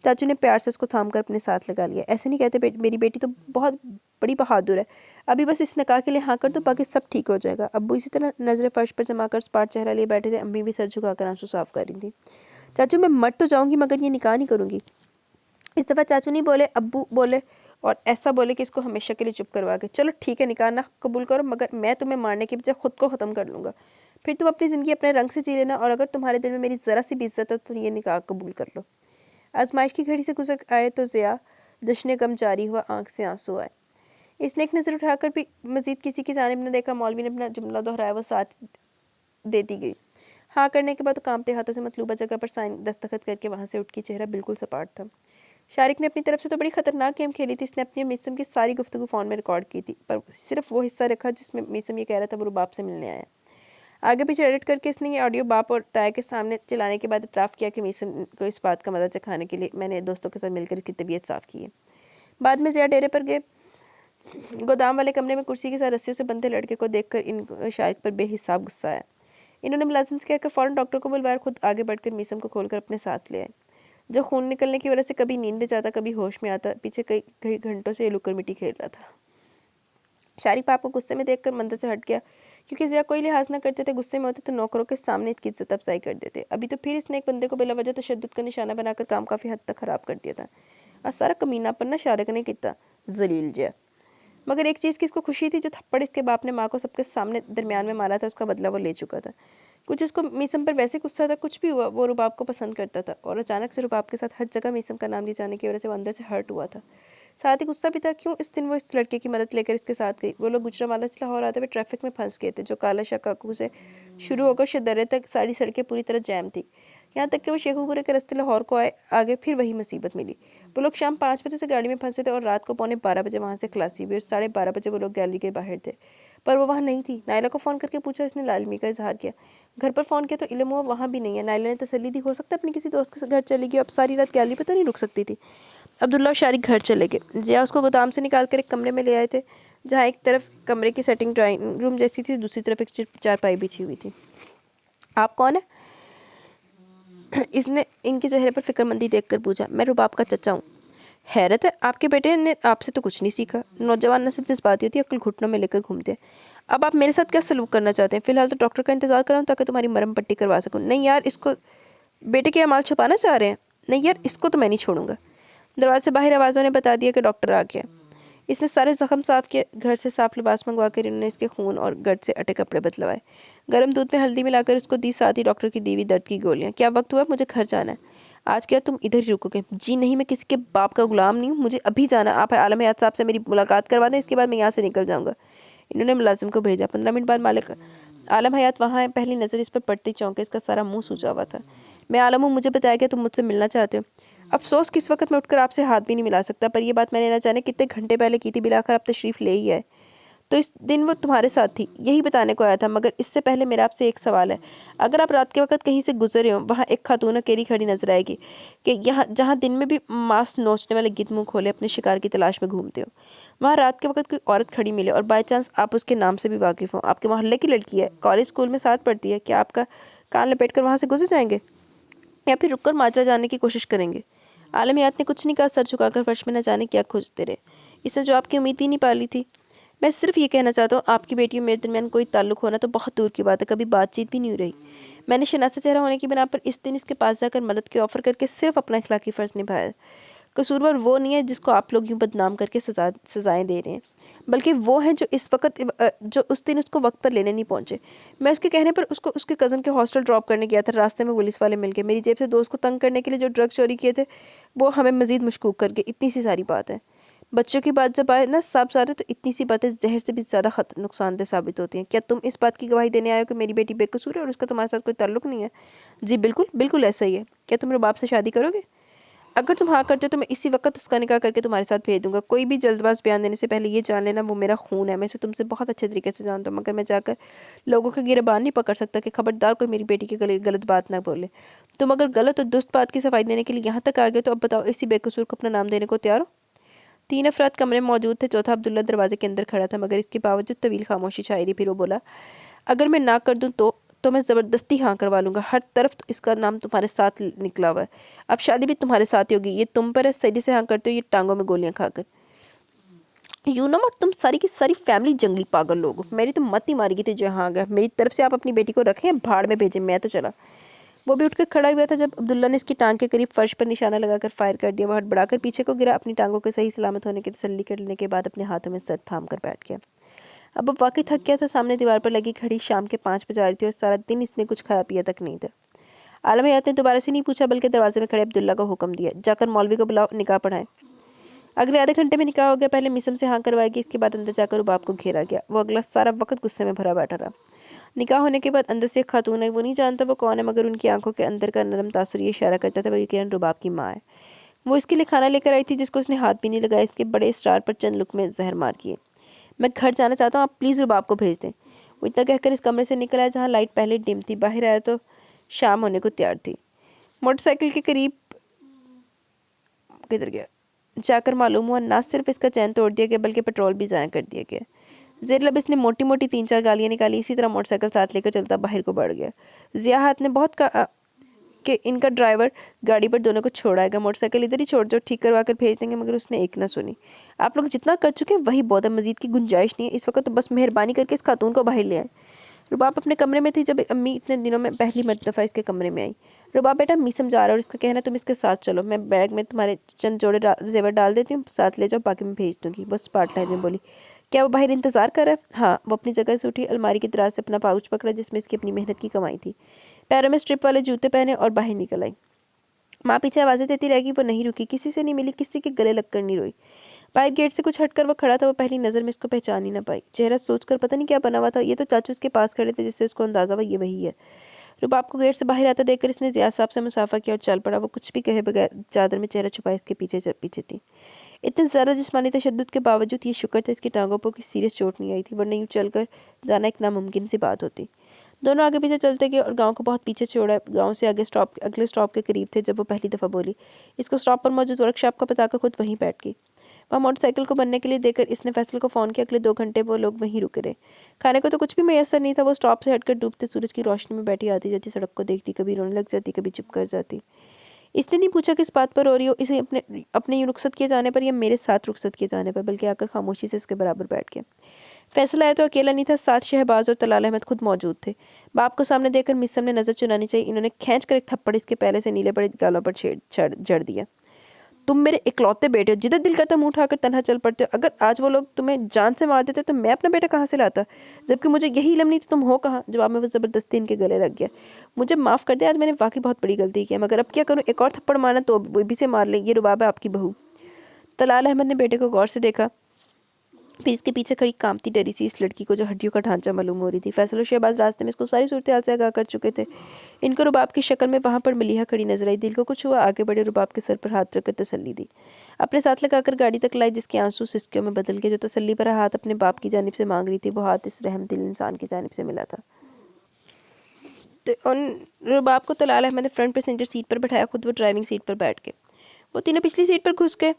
چاچو نے پیار سے اس کو تھام کر اپنے ساتھ لگا لیا. ایسے نہیں کہتے میری بیٹی تو بہت بڑی بہادر ہے, ابھی بس اس نکاح کے لیے ہاں کر دو, باقی سب ٹھیک ہو جائے گا. ابو اسی طرح نظریں فرش پر جما کر اسپاٹ چہرہ لیے بیٹھے تھے. امی بھی سر جھکا کر آنسو صاف کر رہی تھی. چاچو میں مر تو جاؤں گی مگر یہ نکاح نہیں کروں گی. اس دفعہ چاچو نہیں بولے, ابو بولے, اور ایسا بولے کہ اس کو ہمیشہ کے لیے چپ کروا کے, چلو ٹھیک ہے نکاح نہ قبول کرو, مگر میں تمہیں مارنے کے بجائے خود کو ختم کر لوں گا. پھر تم اپنی زندگی اپنے رنگ سے جی لینا, اور اگر تمہارے دل میں میری ذرا سی بھی عزت ہے تو یہ نکاح قبول کر لو. آزمائش کی گھڑی سے گزر آئے تو ضیاء جشن غم جاری ہوا, آنکھ سے آنسو آئے. اس نے ایک نظر اٹھا کر بھی مزید کسی کی جانب نہ دیکھا. مولوی نے اپنا جملہ دہرایا, وہ ساتھ دیتی گئی. ہاں کرنے کے بعد کانپتے ہاتھوں سے مطلوبہ جگہ پر سائن دستخط کر کے وہاں سے اٹھ کی. چہرہ بالکل سپاٹ تھا. شارق نے اپنی طرف سے تو بڑی خطرناک گیم کھیلی تھی. اس نے اپنی اور میسم کی ساری گفتگو فون میں ریکارڈ کی تھی, پر صرف وہ حصہ رکھا جس میں میسم یہ کہہ رہا تھا وہ رباب سے ملنے آیا. آگے پیچھے ایڈٹ کر کے اس نے یہ آڈیو باپ اور تایا کے سامنے چلانے کے بعد اعتراف کیا کہ میسم کو اس بات کا مزہ چکھانے کے لیے میں نے دوستوں کے ساتھ مل کر اس کی طبیعت صاف کی ہے. بعد میں ضیاء ڈیرے پر گئے. گودام والے کمرے میں کرسی کے ساتھ رسیوں سے بندھے لڑکے کو دیکھ کر ان شارق پر بے حساب غصہ آیا. انہوں نے ملازم سے کہا کہ فوراً ڈاکٹر کو بلوایا, خود آگے بڑھ کر میسم کو کھول کر اپنے ساتھ لے آئے. جو خون نکلنے کی وجہ سے کبھی نیند میں جاتا کبھی ہوش میں آتا, پیچھے کئی گھنٹوں سے یہ لکر مٹی کھیل رہا تھا. شارق باپ کو غصے میں دیکھ کر منظر سے ہٹ گیا, کیونکہ ضیاء کوئی لحاظ نہ کرتے تھے. غصے میں ہوتے تو نوکروں کے سامنے اس کی عزت افزائی کر دیتے. ابھی تو پھر اس نے ایک بندے کو بلا وجہ تشدد کا نشانہ بنا کر کام کافی حد تک خراب کر دیا تھا. اور سارا کمینہ پن شارق نے کیتا, ذلیل جیا. مگر ایک چیز کی اس کو خوشی تھی, جو تھپڑ اس کے باپ نے ماں کو سب کے سامنے درمیان میں مارا تھا اس کا بدلہ وہ لے چکا تھا. کچھ اس کو میسم پر ویسے غصہ تھا, کچھ بھی ہوا وہ رباب کو پسند کرتا تھا, اور اچانک سے رباب کے ساتھ ہر جگہ میسم کا نام لی جانے کی وجہ سے وہ اندر سے ہرٹ ہوا تھا. ساتھ ہی غصہ بھی تھا, کیوں اس دن وہ اس لڑکے کی مدد لے کر اس کے ساتھ گئی. وہ لوگ گجرانوالہ سے لاہور آتے ہوئے ٹریفک میں پھنس گئے تھے, جو کالا شاہ کاکو سے شروع ہو کر شدرے تک ساری سڑکیں پوری طرح جیم تھی. یہاں تک کہ وہ شیخو پورے کے راستے لاہور کو آئے, آگے پھر وہی مصیبت ملی. وہ لوگ شام 5 بجے سے گاڑی میں پھنسے تھے, اور رات کو 11:45 بجے وہاں سے خلاصی ہوئی, اور 12:30 بجے وہ لوگ گیلری کے باہر تھے. پر وہ وہاں نہیں تھی. نائلہ کو فون کر کے پوچھا, اس نے لالمی کا اظہار کیا. گھر پر فون کیا تو علم ہوا وہاں بھی نہیں ہے. نائلہ نے تسلی دی, ہو سکتا ہے اپنی کسی دوست کے گھر چلی گئی, اب ساری رات گیلری پہ تو نہیں رک سکتی تھی. عبداللہ اور شارق گھر چلے گئے. ضیاء اس کو گودام سے نکال کر ایک کمرے میں لے آئے تھے, جہاں ایک طرف کمرے کی سیٹنگ ڈرائنگ روم جیسی تھی, دوسری طرف ایک چارپائی بچھی ہوئی تھی. آپ کون ہیں؟ اس نے ان کے چہرے پر فکر مندی دیکھ کر پوچھا. میں رباب کا چچا ہوں. حیرت ہے, آپ کے بیٹے نے آپ سے تو کچھ نہیں سیکھا. نوجوان نسل جذباتی ہوتی ہے, عقل گھٹنوں میں لے کر گھومتے ہیں. اب آپ میرے ساتھ کیا سلوک کرنا چاہتے ہیں؟ فی الحال تو ڈاکٹر کا انتظار کراؤں تاکہ تمہاری مرم پٹی کروا سکوں. نہیں یار, اس کو بیٹے کے اعمال چھپانا چاہ رہے ہیں. نہیں یار, اس کو تو میں نہیں چھوڑوں گا. دروازے سے باہر آوازوں نے بتا دیا کہ ڈاکٹر آ گیا. اس نے سارے زخم صاف کیے. گھر سے صاف لباس منگوا کر انہوں نے اس کے خون اور گرد سے اٹے کپڑے بدلوائے. گرم دودھ میں ہلدی ملا کر اس کو دی, ساتھ ہی ڈاکٹر کی دیوی درد کی گولیاں. کیا وقت ہوا؟ مجھے گھر جانا ہے. آج کیا تم ادھر ہی رکو گے؟ جی نہیں, میں کسی کے باپ کا غلام نہیں ہوں, مجھے ابھی جانا. آپ عالم حیات صاحب سے میری ملاقات کروا دیں, اس کے بعد میں یہاں سے نکل جاؤں گا. انہوں نے ملازم کو بھیجا. 15 منٹ بعد مالک عالم حیات وہاں ہے. پہلی نظر اس پر پڑتی چونکے, اس کا سارا منہ سوجا ہوا تھا. میں عالم ہوں, مجھے بتایا گیا تم مجھ سے ملنا چاہتے ہو. افسوس کس وقت میں اٹھ کر آپ سے ہاتھ بھی نہیں ملا سکتا, پر یہ بات میں نے نہ جانے کتنے گھنٹے پہلے کی تھی. بلا کر آپ تشریف لے ہی آئے. تو اس دن وہ تمہارے ساتھ تھی, یہی بتانے کو آیا تھا. مگر اس سے پہلے میرا آپ سے ایک سوال ہے. اگر آپ رات کے وقت کہیں سے گزرے ہوں, وہاں ایک خاتون اکیلی کھڑی نظر آئے گی کہ جہاں دن میں بھی ماس نوچنے والے گدھ منہ کھولے اپنے شکار کی تلاش میں گھومتے ہو, وہاں رات کے وقت کوئی عورت کھڑی ملے, اور بائی چانس آپ اس کے نام سے بھی واقف ہوں, آپ کے محلے کی لڑکی ہے, کالج اسکول میں ساتھ پڑھتی ہے, کیا آپ کا کان لپیٹ کر وہاں سے گزر جائیں گے, یا پھر رک کر ماجرا جاننے کی کوشش کریں گے؟ عالمیات نے کچھ نہیں کہا. سر جھکا کر فرش میں نہ جانے کیا کھوجتے رہے. اس سے جو آپ کی امید بھی نہیں پالی تھی. میں صرف یہ کہنا چاہتا ہوں, آپ کی بیٹی اور میرے درمیان کوئی تعلق ہونا تو بہت دور کی بات ہے, کبھی بات چیت بھی نہیں ہو رہی. میں نے شناخت چہرہ ہونے کی بنا پر اس دن اس کے پاس جا کر مدد کے آفر کر کے صرف اپنا اخلاقی فرض نبھایا. قصوروار وہ نہیں ہے جس کو آپ لوگ یوں بدنام کر کے سزائیں دے رہے ہیں, بلکہ وہ ہیں جو اس دن اس کو وقت پر لینے نہیں پہنچے. میں اس کے کہنے پر اس کے کزن کے ہاسٹل ڈراپ کرنے گیا تھا. راستے میں پولیس والے مل گئے. میری جیب سے دوست کو تنگ کرنے کے لیے جو ڈرگ چوری کیے تھے وہ ہمیں مزید مشکوک کر گئے. اتنی سی ساری بات ہے. بچوں کی بات جب آئے نا صاحب سارے, تو اتنی سی باتیں زہر سے بھی زیادہ نقصان دہ ثابت ہوتی ہیں. کیا تم اس بات کی گواہی دینے آئے ہو کہ میری بیٹی بے قصور ہے اور اس کا تمہارے ساتھ کوئی تعلق نہیں ہے؟ جی بالکل, بالکل ایسا ہی ہے. کیا تم رباب سے شادی کرو گے؟ اگر تم ہاں کرتے ہو تو میں اسی وقت اس کا نکاح کر کے تمہارے ساتھ بھیج دوں گا. کوئی بھی جلد باز بیان دینے سے پہلے یہ جان لینا وہ میرا خون ہے. میں اسے تم سے بہت اچھے طریقے سے جانتا ہوں, مگر میں جا کر لوگوں کے گریبان نہیں پکڑ سکتا کہ خبردار کوئی میری بیٹی کے غلط بات نہ بولے. تم اگر غلط اور درست بات کی صفائی دینے کے لیے یہاں تک آ گئے تو اب بتاؤ, اسی بے قصور کو اپنا نام دینے کو تیار ہو؟ 3 افراد کمرے میں موجود تھے. چوتھا عبداللہ دروازے کے اندر کھڑا تھا, مگر اس کے باوجود طویل خاموشی چھائی رہی. پھر وہ بولا, اگر میں نہ کر دوں तो मैं ज़बरदस्ती हाँ करवा लूँगा। हर तरफ तो इसका नाम तुम्हारे साथ निकला हुआ है, अब शादी भी तुम्हारे साथ ही होगी। ये तुम पर है, सही से हाँ करते हो ये टांगों में गोलियाँ खाकर। यू नो व्हाट, तुम सारी की सारी फैमिली जंगली पागल लोग हो। मेरी तो मत ही मारी गई थी जो यहाँ आ गया। मेरी तरफ से आप अपनी बेटी को रखें, भाड़ में भेजें, मैं तो चला। वो भी उठकर खड़ा हुआ था जब अब्दुल्ला ने इसकी टांग के करीब फर्श पर निशाना लगाकर फायर कर दिया। वो हड़बड़ाकर पीछे को गिरा, अपनी टांगों के सही सलामत होने की तसल्ली करने के बाद अपने हाथों में सर थाम कर बैठ गया। अब वो वाकई थक गया था। सामने दीवार पर लगी घड़ी शाम के 5 बजा रही थी और सारा दिन इसने कुछ खाया पिया तक नहीं था। आलम हयात ने दोबारा से नहीं पूछा, बल्कि दरवाजे में खड़े अब्दुल्ला को हुक्म दिया, जाकर मौलवी को बुलाओ, निकाह पढ़ाएं। अगले आधे घंटे में निकाह हो गया। पहले मिसम से हाँ करवाएगी, इसके बाद अंदर जाकर रुबाब को घेरा गया। वो अगला सारा वक्त गुस्से में भरा बैठा रहा। निकाह होने के बाद अंदर से एक खातून है, वो नहीं जानता वो कौन है, मगर उनकी आंखों के अंदर का नरम तासुर ये इशारा करता था वो यकीनन रुबाब की माँ है। वो इसके लिए खाना लेकर आई थी जिसको उसने हाथ भी नहीं लगाया। इसके बड़े स्टार पर चंद लुक में जहर मार किए। मैं घर जाना चाहता हूँ, आप प्लीज़ रुबाब को भेज दें। वो इतना कहकर इस कमरे से निकल आया जहाँ लाइट पहले डिम थी। बाहर आया तो शाम होने को तैयार थी। मोटरसाइकिल के करीब किधर गया जाकर मालूम हुआ ना सिर्फ इसका चैन तोड़ दिया गया बल्कि पेट्रोल भी ज़ाया कर दिया गया। ज़ेर लब इसने मोटी मोटी 3-4 गालियाँ निकाली। इसी तरह मोटरसाइकिल साथ लेकर चलता बाहर को बढ़ गया। ज़िया हाथ ने बहुत कहा कि इनका ड्राइवर गाड़ी पर दोनों को छोड़ाएगा, मोटरसाइकिल इधर ही छोड़ जो, ठीक करवा कर भेज देंगे, मगर उसने एक ना सुनी। आप लोग जितना कर चुके हैं वही बहुत है, मजीद की गुंजाइश नहीं है इस वक्त, तो बस मेहरबानी करके इस खातून को बाहर ले आए। रुबाब अपने कमरे में थी जब अम्मी इतने दिनों में पहली मर्तबा इसके कमरे में आई। रुबाब बेटा, मी समझा रहा और इसका कहना तुम इसके साथ चलो, मैं बैग में तुम्हारे चंद जोड़े जेवर डाल देती हूँ, साथ ले जाओ, बाकी मैं भेज दूँगी। बस स्पार्ट लाइन में बोली। क्या वो बाहर इंतज़ार कर रहा है? हाँ। वो अपनी जगह से उठी, अलमारी की दराज से अपना पाउच पकड़ा जिसमें इसकी अपनी मेहनत की कमाई थी, पैरों में स्ट्रिप वाले जूते पहने और बाहर निकल आई। माँ पीछे आवाज़ें देती रहेगी, वो नहीं रुकी, किसी से नहीं मिली, किसी के गले लगकर नहीं रोई। बाहर गेट से कुछ हटकर वो खड़ा था। वो पहली नज़र में इसको पहचान ही ना पाई। चेहरा सोचकर पता नहीं क्या बना हुआ था। ये तो चाचू इसके पास खड़े थे जिससे उसको अंदाज़ा हुआ ये वही है। रुबाब को गेट से बाहर आता देखकर इसने ज़िया साहब से मुसाफा किया और चल पड़ा। वो कुछ भी कहे बगैर चादर में चेहरा छुपाए इसके पीछे थी। इतने ज़्यादा जिस्मानी तशद्दुद के बावजूद ये शुक्र था इसकी टांगों पर कोई सीरियस चोट नहीं आई थी, वरना यूँ चलकर जाना एक नामुमकिन सी बात होती। दोनों आगे पीछे चलते गए और गांव को बहुत पीछे छोड़ा। गांव से अगले स्टॉप के करीब थे जब वो पहली दफ़ा बोली। इसको स्टॉप पर मौजूद वर्कशॉप का बताकर खुद वहीं बैठ गई। वहाँ मोटरसाइकिल को बनने के लिए देकर इसने फैसल को फ़ोन किया। अगले 2 घंटे वो लोग वहीं रुके रहे। खाने को तो कुछ भी मैसर नहीं था। वो स्टॉप से हटकर डूबते सूरज की रोशनी में बैठी आती जाती सड़क को देखती, कभी रोने लग जाती, कभी चुप कर जाती। इसने नहीं पूछा किस बात पर रो रही हो, इसे अपने यूँ रुखसत किए जाने पर या मेरे साथ रुखसत किए जाने पर, बल्कि आकर खामोशी से इसके बराबर बैठ गया। फैसला आया तो अकेला नहीं था, साथ शहबाज और तलाल अहमद खुद मौजूद थे। बाप को सामने देखकर मिसम ने नज़र चुरानी चाहिए। इन्होंने खींच कर एक थप्पड़ इसके पहले से नीले पड़े गालों पर जड़ दिया। तुम मेरे इकलौते बेटे हो, जिधर दिल करता मुंह उठाकर तन्हा चल पड़ते हो। अगर आज वो लोग तुम्हें जान से मार देते तो मैं अपना बेटा कहाँ से लाता, जबकि मुझे यही इल्म नहीं तो तुम हो कहाँ। जवाब में वो ज़बरदस्ती इनके गले लग गया। मुझे माफ़ कर दे, आज मैंने वाकई बहुत बड़ी गलती की है, मगर अब क्या करूँ, एक और थप्पड़ मारना तो वो भी से मार ले। ये रुबाब है आपकी बहू। तलाल अहमद ने बेटे को गौर से देखा, फिर इसके पीछे खड़ी कांपती डरी सी इस लड़की को जो हड्डियों का ढांचा मालूम हो रही थी। फैसल और शहबाज रास्ते में इसको सारी सूरत हाल से आगाह कर चुके थे। इनको रुबाब की शक्ल में वहाँ पर मलिहा खड़ी नजर आई। दिल को कुछ हुआ, आगे बढ़े, रुबाब के सर पर हाथ रखकर तसल्ली दी, अपने साथ लगाकर गाड़ी तक लाई, जिसके आंसू सिसकियों में बदल गए। जो तसल्ली भरा हाथ अपने बाप की जानिब से मांग रही थी, वो हाथ इस रहम दिल इंसान की जानिब से मिला था। तो उन रुबाब को तलाल अहमद ने फ्रंट पैसेंजर सीट पर बैठाया, खुद वो ड्राइविंग सीट पर बैठ के। वो तीनों पिछली सीट पर घुस गए।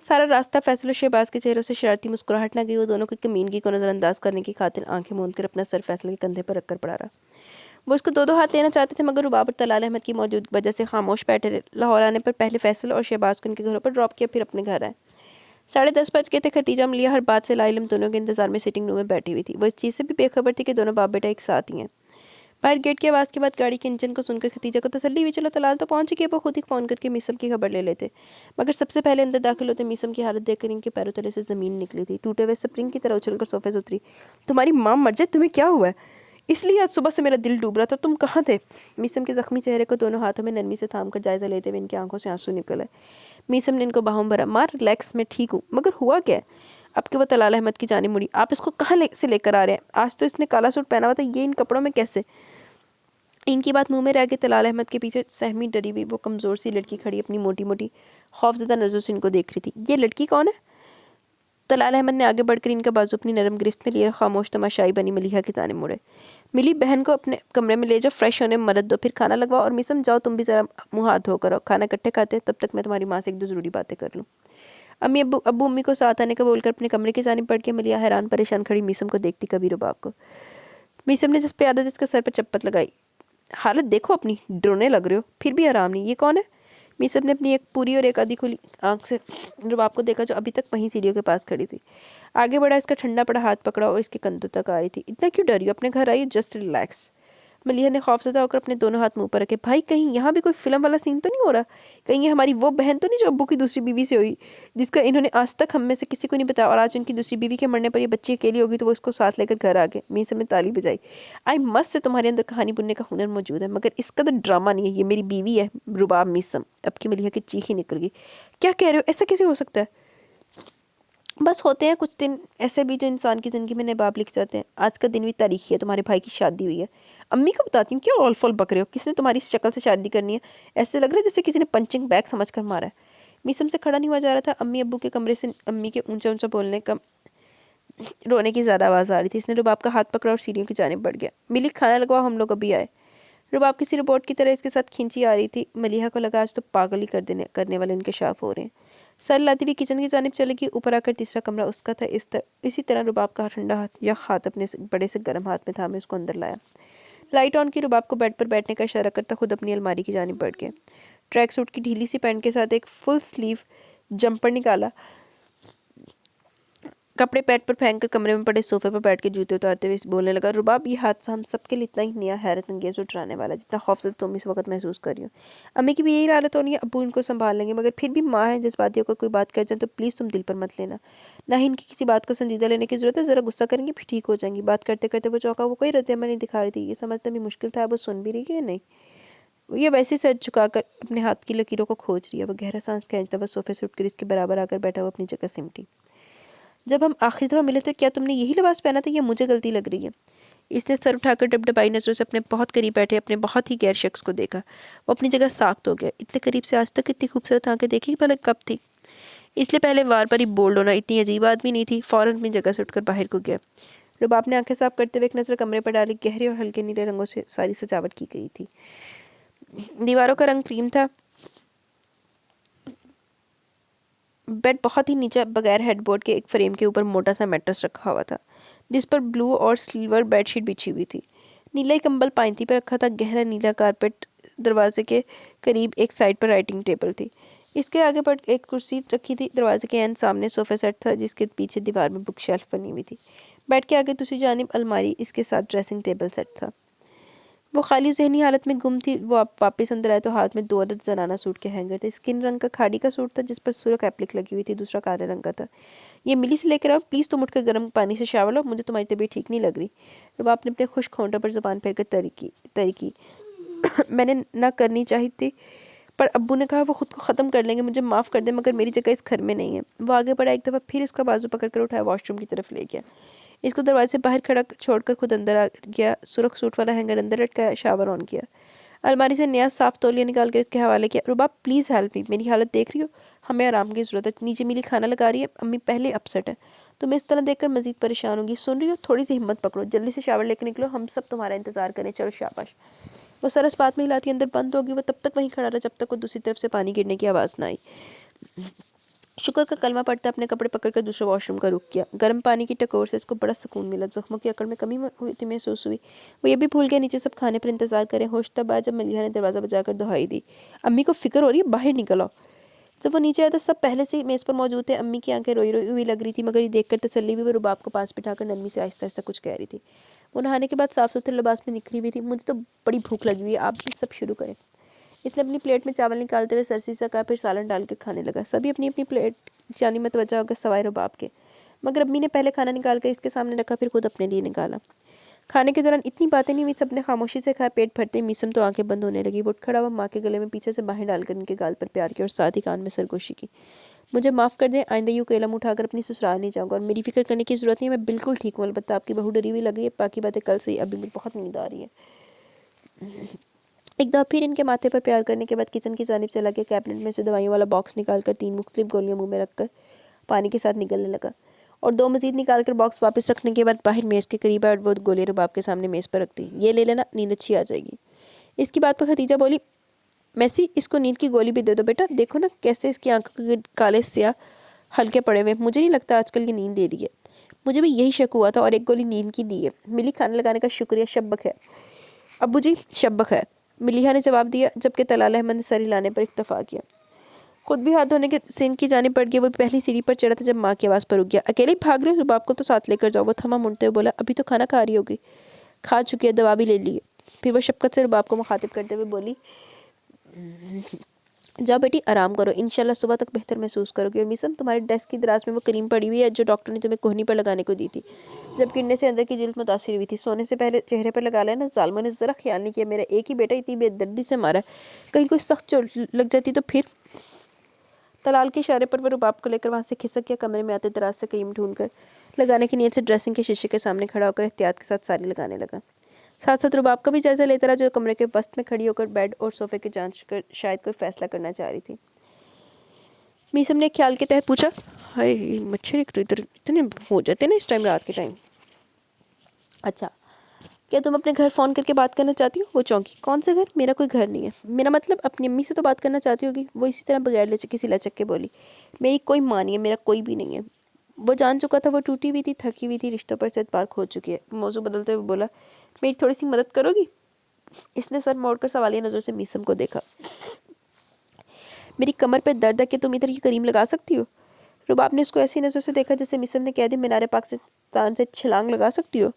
सारा रास्ता फैसल और शहबाज के चेहरों से शरारती मुस्कुराहट न गई। वो दोनों की कमीनगी को नज़रअंदाज करने की खातिर आंखें मूंद कर अपना सर फैसल के कंधे पर रखकर पड़ा रहा। वो उसको 2-2 हाथ लेना चाहते थे, मगर रुबाब और तलाल अहमद की मौजूद वजह से खामोश बैठे रहे। लाहौर आने पर पहले फैसल और शहबाज को उनके घरों पर ड्रॉप किया, फिर अपने घर आए। 10:30 बज गए थे। खतीजा मलिया हर बात से लाइलम दोनों के इंतजार में सिटिंग रूम में बैठी हुई थी। वो इस चीज़ से भी बेखबर थी कि दोनों बाप बेटा एक साथ ही हैं। बाहर गेट की आवाज़ के बाद गाड़ी के इंजन को सुनकर खतीजा को तसल्ली हुई। चलो तलाल तो पहुंच गए। वो खुद ही फ़ोन करके मीसम की खबर ले लेते, मगर सबसे पहले अंदर दाखिल होते मीसम की हालत देखकर इनके पैरों तले से ज़मीन निकली थी। टूटे हुए स्प्रिंग की तरह उछलकर सोफे से उतरी। तुम्हारी माँ मर जाए, तुम्हें क्या हुआ है? इसलिए आज सुबह से मेरा दिल डूब रहा था, तुम कहाँ थे? मीसम के ज़ख्मी चेहरे को दोनों हाथों में नरमी से थाम कर जायज़ा लेते हुए इनकी आंखों से आंसू निकल आए। मीसम ने इनको बाहों भरा। माँ रिलैक्स, मैं ठीक हूँ, मगर हुआ क्या है? अब के वो तलाल अहमद की जाने मुड़ी। आप इसको कहाँ से लेकर आ रहे हैं? आज तो इसने काला सूट पहना हुआ था, ये इन कपड़ों में कैसे? इनकी बात मुंह में रह गई। तलाल अहमद के पीछे सहमी डरी हुई वो कमज़ोर सी लड़की खड़ी अपनी मोटी मोटी खौफजदा नज़रों से इनको देख रही थी। ये लड़की कौन है? तलाल अहमद ने आगे बढ़कर इनका बाजू अपनी नरम गिरफ्त में लिया, खामोश तमाशाई बनी मलिहा के जाने मुड़े। मिली, बहन को अपने कमरे में ले जाओ, फ्रेश होने में मदद दो, फिर खाना लगवाओ, और मिसम जाओ तुम भी ज़रा मुँह हाथ धोकर आओ। खाना इकट्ठे खाते, तब तक मैं तुम्हारी माँ से 1-2 ज़रूरी बातें कर लूँ। अम्मी अब्बू अम्मी को साथ आने का बोलकर अपने कमरे की जानिब बढ़ के मलिहा हैरान परेशान खड़ी मिसम को देखती, कभी रुबाब को। मीसम ने जिस पे आदत इसके सर पर चप्पत लगाई। हालत देखो अपनी, डरोने लग रहे हो, फिर भी आराम नहीं। ये कौन है? मीसम ने अपनी एक पूरी और एक आधी खुली आंख से रुबाब को देखा, जो अभी तक वहीं सीढ़ियों के पास खड़ी थी। आगे बढ़ा, इसका ठंडा पड़ा हाथ पकड़ा और इसके कंधों तक आ रही थी। इतना क्यों डरी हो? अपने घर आई, जस्ट रिलैक्स। मलिहा ने खौफजदा होकर अपने दोनों हाथ मुंह पर रखे। भाई, कहीं यहाँ भी कोई फिल्म वाला सीन तो नहीं हो रहा? कहीं ये हमारी वो बहन तो नहीं जो अब्बू की दूसरी बीवी से हुई, जिसका इन्होंने आज तक हम में से किसी को नहीं बताया, और आज उनकी दूसरी बीवी के मरने पर ये बच्ची अकेली होगी तो वो इसको साथ लेकर घर आ गए। मीसम ने ताली बजाई। आई मस्त से तुम्हारे अंदर कहानी बुनने का हुनर मौजूद है, मगर इसका तो ड्रामा नहीं है। ये मेरी बीवी है रुबाब मीसम। अब की मलिहा की चीख ही निकल गई। क्या कह रहे हो? ऐसा कैसे हो सकता है? बस होते हैं कुछ दिन ऐसे भी जो इंसान की ज़िंदगी में नवाब लिख जाते हैं। आज का दिन भी तारीखी है, तुम्हारे भाई की शादी हुई है। अम्मी को बताती हूँ, क्या ऑल फॉल बक रहे हो? किसने तुम्हारी इस शक्ल से शादी करनी है? ऐसे लग रहा है जैसे किसी ने पंचिंग बैग समझ कर मारा है। मीसम से खड़ा नहीं हुआ जा रहा था। अम्मी अब्बू के कमरे से अम्मी के ऊंचा ऊंचा बोलने का, रोने की ज़्यादा आवाज़ आ रही थी। इसने रुबाब का हाथ पकड़ा और सीढ़ियों की जानिब बढ़ गया। मिली, खाना लगवाओ, हम लोग अभी आए। रुबाब किसी रोबोट की तरह इसके साथ खींची आ रही थी। मलिहा को लगा आज तो पागल ही करने वाले इनकशाफ हो रहे हैं। सर लाती हुई किचन की जानिब चलेगी। ऊपर आकर तीसरा कमरा उसका था। इसी तरह रुबाब का ठंडा हाथ अपने बड़े से गर्म हाथ में थामे उसको अंदर लाया। लाइट ऑन की। रुबाब को बेड पर बैठने का इशारा करता खुद अपनी अलमारी की जानिब बढ़ गया। ट्रैक सूट की ढीली सी पैंट के साथ एक फुल स्लीव जंपर निकाला। कपड़े पैड पर फेंक कर कमरे में पड़े सोफे पर बैठ के जूते उतारते हुए बोलने लगा। रुबाब, ये हादसा हम सबके लिए इतना ही नया, हैरत अंगेज और डराने वाला जितना खौफजदा तुम इस वक्त महसूस कर रही हो। अम्मी की भी यही हालत होनी है। अब्बू इनको संभाल लेंगे, मगर फिर भी माँ है। जज्बातियों को कोई बात कर जाए तो प्लीज़ तुम दिल पर मत लेना। ना ही इनकी किसी बात को संजीदा लेने की जरूरत है। ज़रा गुस्सा करेंगी फिर ठीक हो जाएंगी। बात करते करते वो चौंका। वो कोई रद्द-ए-अमल नहीं दिखा रही थी। ये समझना भी मुश्किल था वो सुन भी रही है या नहीं। ये वैसे सर झुकाकर अपने हाथ की लकीरों को खोज रही है। वो गहरा सांस खींचता हुआ सोफे से उठकर इसके बराबर आकर बैठा हुआ अपनी जगह सिमटी। जब हम आखिरी दफ़ा मिले थे, क्या तुमने यही लिबास पहना था या मुझे गलती लग रही है? इसने सर उठाकर डबडबाई नज़रों से अपने बहुत करीब बैठे अपने बहुत ही गैर शख्स को देखा। वो अपनी जगह साख्त हो गया। इतने करीब से आज तक इतनी खूबसूरत आंखें देखी भला कब थी? इसलिए पहले वार पर ही बोल्ड होना इतनी अजीब आदमी नहीं थी। फ़ौरन अपनी जगह से उठकर बाहर को गया। रुबाब ने आंखें साफ करते हुए एक नज़र कमरे पर डाली। गहरे और हल्के नीले रंगों से सारी सजावट की गई थी। दीवारों का रंग क्रीम था। बेड बहुत ही नीचे बगैर हेडबोर्ड के एक फ्रेम के ऊपर मोटा सा मैट्रेस रखा हुआ था, जिस पर ब्लू और सिल्वर बेडशीट बिछी हुई थी। नीला ही कंबल पाइंती पर रखा था। गहरा नीला कारपेट। दरवाजे के करीब एक साइड पर राइटिंग टेबल थी। इसके आगे पर एक कुर्सी रखी थी। दरवाजे के एंड सामने सोफा सेट था, जिसके पीछे दीवार में बुक शेल्फ बनी हुई थी। बेड के आगे दूसरी जानिब अलमारी, इसके साथ ड्रेसिंग टेबल सेट था। वो खाली ज़हनी हालत में गुम थी। वो वापस अंदर आए तो हाथ में 2 अदद जनाना सूट के हैंगर थे। स्किन रंग का खाड़ी का सूट था, जिस पर सुर्ख एप्लिक लगी हुई थी। दूसरा काले रंग का था। ये मिली से लेकर आओ, प्लीज़ तुम उठकर गर्म पानी से शावर लो, मुझे तुम्हारी तबीयत ठीक नहीं लग रही। रुबाब ने अपने खुश्क होंठों पर ज़ुबान फेर कर तरी की। मैंने ना करनी चाहिए थी, पर अब्बू ने कहा वो खुद को ख़त्म कर लेंगे। मुझे माफ़ कर दे, मगर मेरी जगह इस घर में नहीं है। वो आगे बढ़ा, एक दफ़ा फिर इसका बाजू पकड़ कर उठाया, वॉशरूम की तरफ ले गया। इसको दरवाजे से बाहर खड़ा छोड़कर खुद अंदर आ गया। सुर्ख सूट वाला हैंगर अंदर लटकाया, शावर ऑन किया। अलमारी से नया साफ तौलिया निकाल कर इसके हवाले किया। रुबाब, प्लीज़ हेल्प मी, मेरी हालत देख रही हो? हमें आराम की ज़रूरत है। नीचे मिली खाना लगा रही है। अम्मी पहले अपसेट है। तुम्हें इस तरह देखकर मज़ीद परेशान होगी। सुन रही हो? थोड़ी सी हिम्मत पकड़ो, जल्दी से शावर लेकर निकलो, हम सब तुम्हारा इंतज़ार करें। चलो शाबाश। वो सरस बात में हिलाती अंदर बंद होगी। वो तब तक वहीं खड़ा रहा जब तक वो दूसरी तरफ से पानी गिरने की आवाज़ ना आई। शुक्र का कलमा पड़ता अपने कपड़े पकड़कर दूसरे वॉशरूम का रुख किया। गर्म पानी की टकोर से इसको बड़ा सुकून मिला। जख्मों की अकड़ में कमी हुई थी महसूस हुई। वो ये भी भूल गया नीचे सब खाने पर इंतजार करें। होश तब आया जब मलिहा ने दरवाज़ा बजाकर दुहाई दी। अम्मी को फिक्र हो रही है, बाहर निकल आओ। जब वो नीचे आया तो सब पहले से ही मेज़ पर मौजूद थे। अम्मी की आंखें रोई रोई हुई लग रही थी, मगर ये देखकर तसल्ली भी। वो रुबाब को पास बिठाकर नरमी से आहिस्ता आहिस्ता कुछ कह रही थी। वो नहाने के बाद साफ सुथरे लिबास में निखरी हुई थी। मुझे तो बड़ी भूख लगी हुई है, आप भी सब शुरू करें। इसने अपनी प्लेट में चावल निकालते हुए सरसी से कहा, फिर सालन डाल कर खाने लगा। सभी अपनी अपनी प्लेट जानी मतवज्जा होकर सवाए रुबाब के, मगर अम्मी ने पहले खाना निकाल कर इसके सामने रखा, फिर खुद अपने लिए निकाला। खाने के दौरान इतनी बातें नहीं हुई, सबने खामोशी से खाया। पेट भरते ही मीसम तो आंखें बंद होने लगी। वो उठ खड़ा हुआ, माँ के गले में पीछे से बाहें डालकर इनके गाल पर प्यार किया और साथ ही कान में सरगोशी की। मुझे माफ़ कर दें, आइंदा यूँ कलम उठाकर अपनी ससुराल नहीं जाऊँगा, और मेरी फिक्र करने की ज़रूरत नहीं है, मैं बिल्कुल ठीक हूँ। अलबत्ता आपकी बहू डरी हुई लग रही है। बाकी बातें कल से ही, अभी मुझे बहुत नींद आ रही है। एक दफ़ा फिर इनके माथे पर प्यार करने के बाद किचन की जानिब चला गया। कैबिनेट में से दवाइयों वाला बॉक्स निकालकर 3 मुख्तलिफ गोलियां मुंह में रखकर पानी के साथ निगलने लगा, और 2 मज़ीद निकालकर बॉक्स वापस रखने के बाद बाहर मेज़ के करीब आया और वो गोलियां रुबाब के सामने मेज़ पर रख दी। ये ले लेना, नींद अच्छी आ जाएगी। इसकी बात पर खदीजा बोली, मैसी, इसको नींद की गोली भी दे दो बेटा। देखो ना कैसे इसकी आंखों के काले स्याह हल्के पड़े हुए। मुझे नहीं लगता आजकल ये नींद दे रही है। مجھے بھی یہی شک ہوا تھا اور ایک گولی نیند کی دی ہے۔ ملی کھانا لگانے کا شکریہ، شب بخیر ابو جی، شب بخیر، ملیحہ نے جواب دیا، جبکہ طلال احمد نے سر ہلانے پر اکتفا کیا۔ خود بھی ہاتھ دھونے کے سین کی جانب بڑھ گیا۔ وہ پہلی سیڑھی پر چڑھا تھا جب ماں کی آواز پر رک گیا۔ اکیلے ہی بھاگ رہے؟ رباب کو تو ساتھ لے کر جاؤ، وہ تھما منڈتے ہوئے بولا۔ ابھی تو کھانا کھا رہی ہوگی۔ کھا چکی ہے، دوا بھی لے لی ہے۔ پھر وہ شفقت سے رباب کو مخاطب کرتے ہوئے بولی، جاؤ بیٹی آرام کرو، انشاءاللہ صبح تک بہتر محسوس کرو گی۔ اور میسم، تمہارے ڈیسک کی دراز میں وہ کریم پڑی ہوئی ہے جو ڈاکٹر نے تمہیں کوہنی پر لگانے کو دی تھی جب گرنے سے اندر کی جلد متاثر ہوئی تھی۔ سونے سے پہلے چہرے پر لگا لینا۔ ظالموں نے ذرا خیال نہیں کیا، میرا ایک ہی بیٹا اتنی بے دردی سے مارا ہے، کہیں کوئی سخت چوٹ لگ جاتی تو پھر؟ طلال کے اشارے پر وہ رباب کو لے کر وہاں سے کھسک گیا۔ کمرے میں آتے دراز سے کریم ڈھونڈ کر لگانے کی نیت سے ڈریسنگ کے شیشے کے سامنے کھڑا ہو کر احتیاط کے ساتھ ساری لگانے لگا۔ ساتھ ساتھ رباب کا بھی جائزہ لیتا رہا جو کمرے کے وسط میں کھڑی ہو کر بیڈ اور صوفے کی جانچ کر شاید کوئی فیصلہ کرنا چاہ رہی تھی۔ میسم نے خیال کے تحت پوچھا، ہائے مچھر ایک تو ادھر اتنے ہو جاتے ہیں نا اس ٹائم، رات کے ٹائم۔ اچھا، کیا تم اپنے گھر فون کر کے بات کرنا چاہتی ہو؟ وہ چونکی، کون سے گھر؟ میرا کوئی گھر نہیں ہے۔ میرا مطلب اپنی امی سے تو بات کرنا چاہتی ہوگی۔ وہ اسی طرح بغیر کسی لچک کے بولی، میری کوئی ماں نہیں ہے، میرا کوئی بھی نہیں ہے۔ وہ جان چکا تھا وہ ٹوٹی ہوئی تھی، تھکی ہوئی تھی، رشتوں پر سے اعتبار کھو چکی ہے۔ موضوع بدلتے ہوئے بولا، میری تھوڑی سی مدد کرو گی؟ اس نے سر موڑ کر سوالیہ نظروں سے میسم کو دیکھا۔ میری کمر پہ درد ہے کہ تم ادھر یہ کریم لگا سکتی ہو؟ رباب نے اس کو ایسی نظروں سے دیکھا جیسے میسم نے کہہ دی مینار پاکستان سے چھلانگ لگا سکتی ہو۔